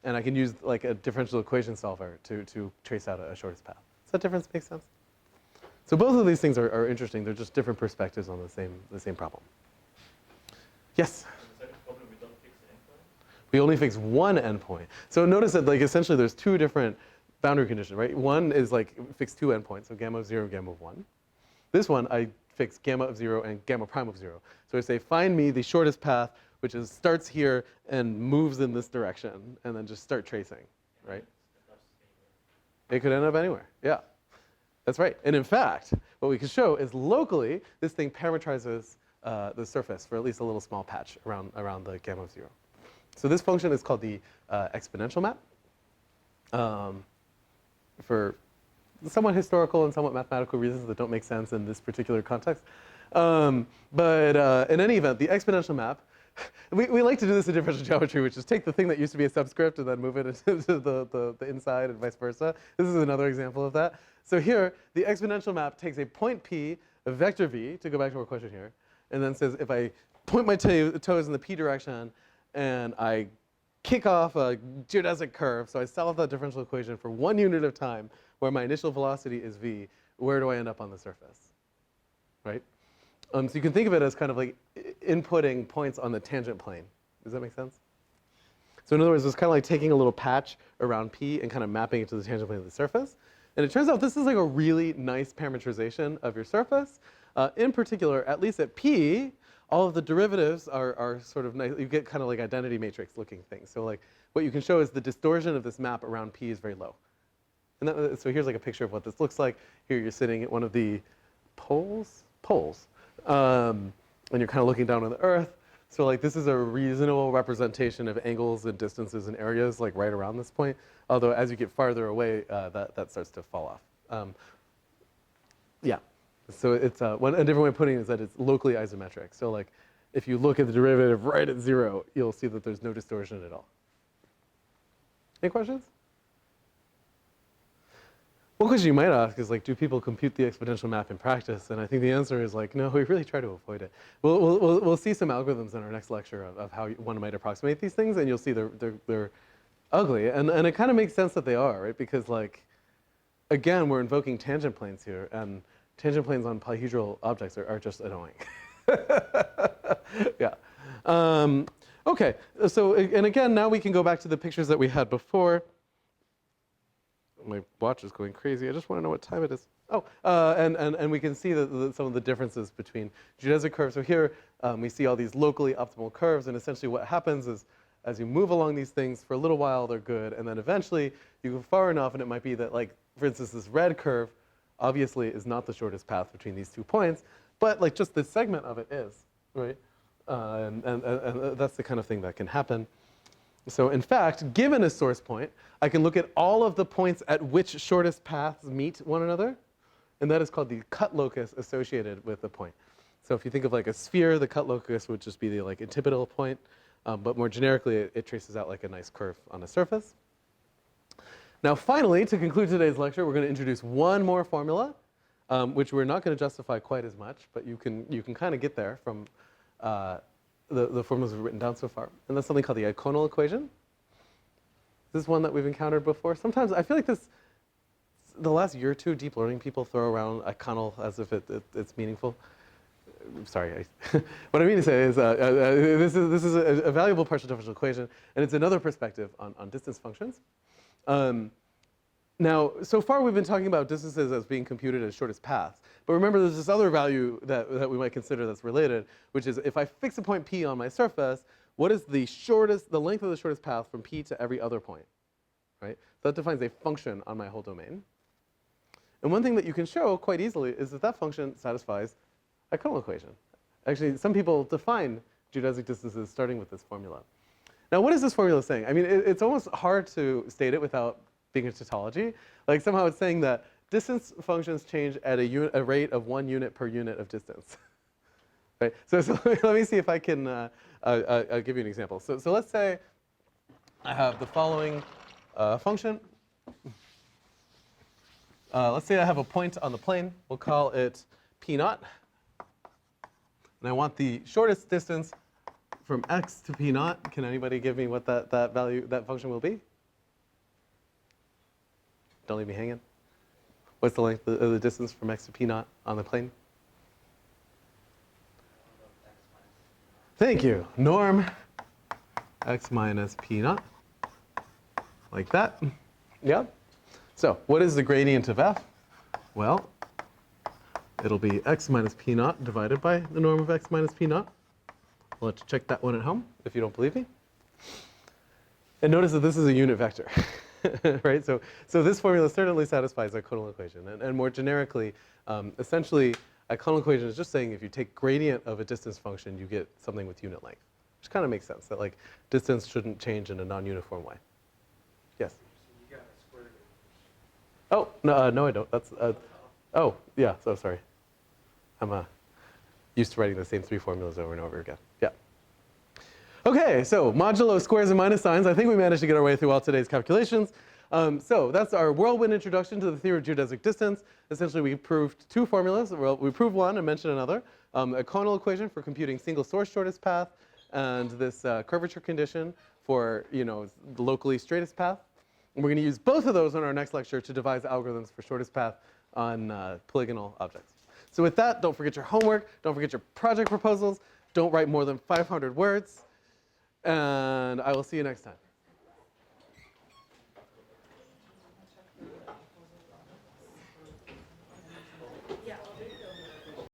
And I can use like a differential equation solver to trace out a shortest path. Does that difference make sense? So both of these things are interesting. They're just different perspectives on the same problem. Yes? The second problem, we don't fix the endpoint. We only fix one endpoint. So notice that like essentially there's two different boundary conditions, right? One is like fix two endpoints, so gamma of 0 and gamma of 1. This one, I fix gamma of 0 and gamma prime of 0. So I say find me the shortest path, which is starts here and moves in this direction, and then just start tracing, right? It could end up anywhere, yeah. That's right. And in fact, what we can show is locally, this thing parametrizes the surface for at least a little small patch around the gamma of 0. So this function is called the exponential map. For somewhat historical and somewhat mathematical reasons that don't make sense in this particular context. But in any event, the exponential map, we like to do this in differential geometry, which is take the thing that used to be a subscript and then move it into the inside and vice versa. This is another example of that. So here, the exponential map takes a point P, a vector V, to go back to our question here, and then says if I point my toes in the P direction and I kick off a geodesic curve, so I solve that differential equation for 1 unit of time where my initial velocity is V, where do I end up on the surface, right? So you can think of it as kind of like inputting points on the tangent plane. Does that make sense? So in other words, it's kind of like taking a little patch around P and kind of mapping it to the tangent plane of the surface. And it turns out this is like a really nice parameterization of your surface. In particular, at least at P, all of the derivatives are sort of nice. You get kind of like identity matrix looking things. So like what you can show is the distortion of this map around P is very low. And so here's like a picture of what this looks like. Here you're sitting at one of the poles, and you're kind of looking down on the Earth. So like this is a reasonable representation of angles and distances and areas like right around this point. Although as you get farther away, that starts to fall off. Yeah. So it's a different way of putting it is that it's locally isometric. So like if you look at the derivative right at 0, you'll see that there's no distortion at all. Any questions? One question you might ask is like, do people compute the exponential map in practice? And I think the answer is like, no, we really try to avoid it. We'll see some algorithms in our next lecture of how one might approximate these things, and you'll see they're ugly. And it kind of makes sense that they are, right? Because like, again, we're invoking tangent planes here, and tangent planes on polyhedral objects are just annoying. Yeah. Okay, so, and again, now we can go back to the pictures that we had before. My watch is going crazy. I just want to know what time it is. Oh, and we can see some of the differences between geodesic curves. So here we see all these locally optimal curves, and essentially what happens is as you move along these things for a little while, they're good, and then eventually you go far enough, and it might be that, like, for instance, this red curve obviously is not the shortest path between these 2 points, but like just this segment of it is, right? And that's the kind of thing that can happen. So in fact, given a source point, I can look at all of the points at which shortest paths meet one another, and that is called the cut locus associated with the point. So if you think of like a sphere, the cut locus would just be the like antipodal point, but more generically, it traces out like a nice curve on a surface. Now finally, to conclude today's lecture, we're going to introduce one more formula, which we're not going to justify quite as much, but you can kind of get there from the formulas we've written down so far. And that's something called the iconal equation. This is one that we've encountered before. Sometimes I feel like the last year or two, deep learning people throw around iconal as if it's meaningful. Sorry, what I mean to say is this is a valuable partial differential equation, and it's another perspective on distance functions. Now, so far we've been talking about distances as being computed as shortest paths. But remember, there's this other value that we might consider that's related, which is if I fix a point P on my surface, what is the length of the shortest path from P to every other point, right? That defines a function on my whole domain. And one thing that you can show quite easily is that function satisfies a iconal equation. Actually, some people define geodesic distances starting with this formula. Now, what is this formula saying? I mean, it's almost hard to state it without being a tautology. Like somehow it's saying that distance functions change at a rate of 1 unit per unit of distance. Right? So let me see if I can I'll give you an example. So let's say I have the following function. Let's say I have a point on the plane. We'll call it P naught. And I want the shortest distance from x to P naught. Can anybody give me what that function will be? Don't leave me hanging. What's the length of the distance from x to p naught on the plane? Thank you. Norm x minus p naught, like that. Yeah. So what is the gradient of f? Well, it'll be x minus p naught divided by the norm of x minus p naught. I'll let you check that one at home if you don't believe me. And notice that this is a unit vector, right? So this formula certainly satisfies our Codal equation. And more generically, essentially, a Codal equation is just saying if you take gradient of a distance function, you get something with unit length, which kind of makes sense, that like distance shouldn't change in a non-uniform way. Yes? So you got a square root. Oh, no, I don't. That's, oh, yeah, so sorry. I'm used to writing the same 3 formulas over and over again. Yeah. Okay, so modulo squares and minus signs. I think we managed to get our way through all today's calculations. So that's our whirlwind introduction to the theory of geodesic distance. Essentially, we proved 2 formulas. Well, we proved one and mentioned another. A Conal equation for computing single source shortest path, and this curvature condition for the locally straightest path. And we're going to use both of those in our next lecture to devise algorithms for shortest path on polygonal objects. So with that, don't forget your homework. Don't forget your project proposals. Don't write more than 500 words. And I will see you next time.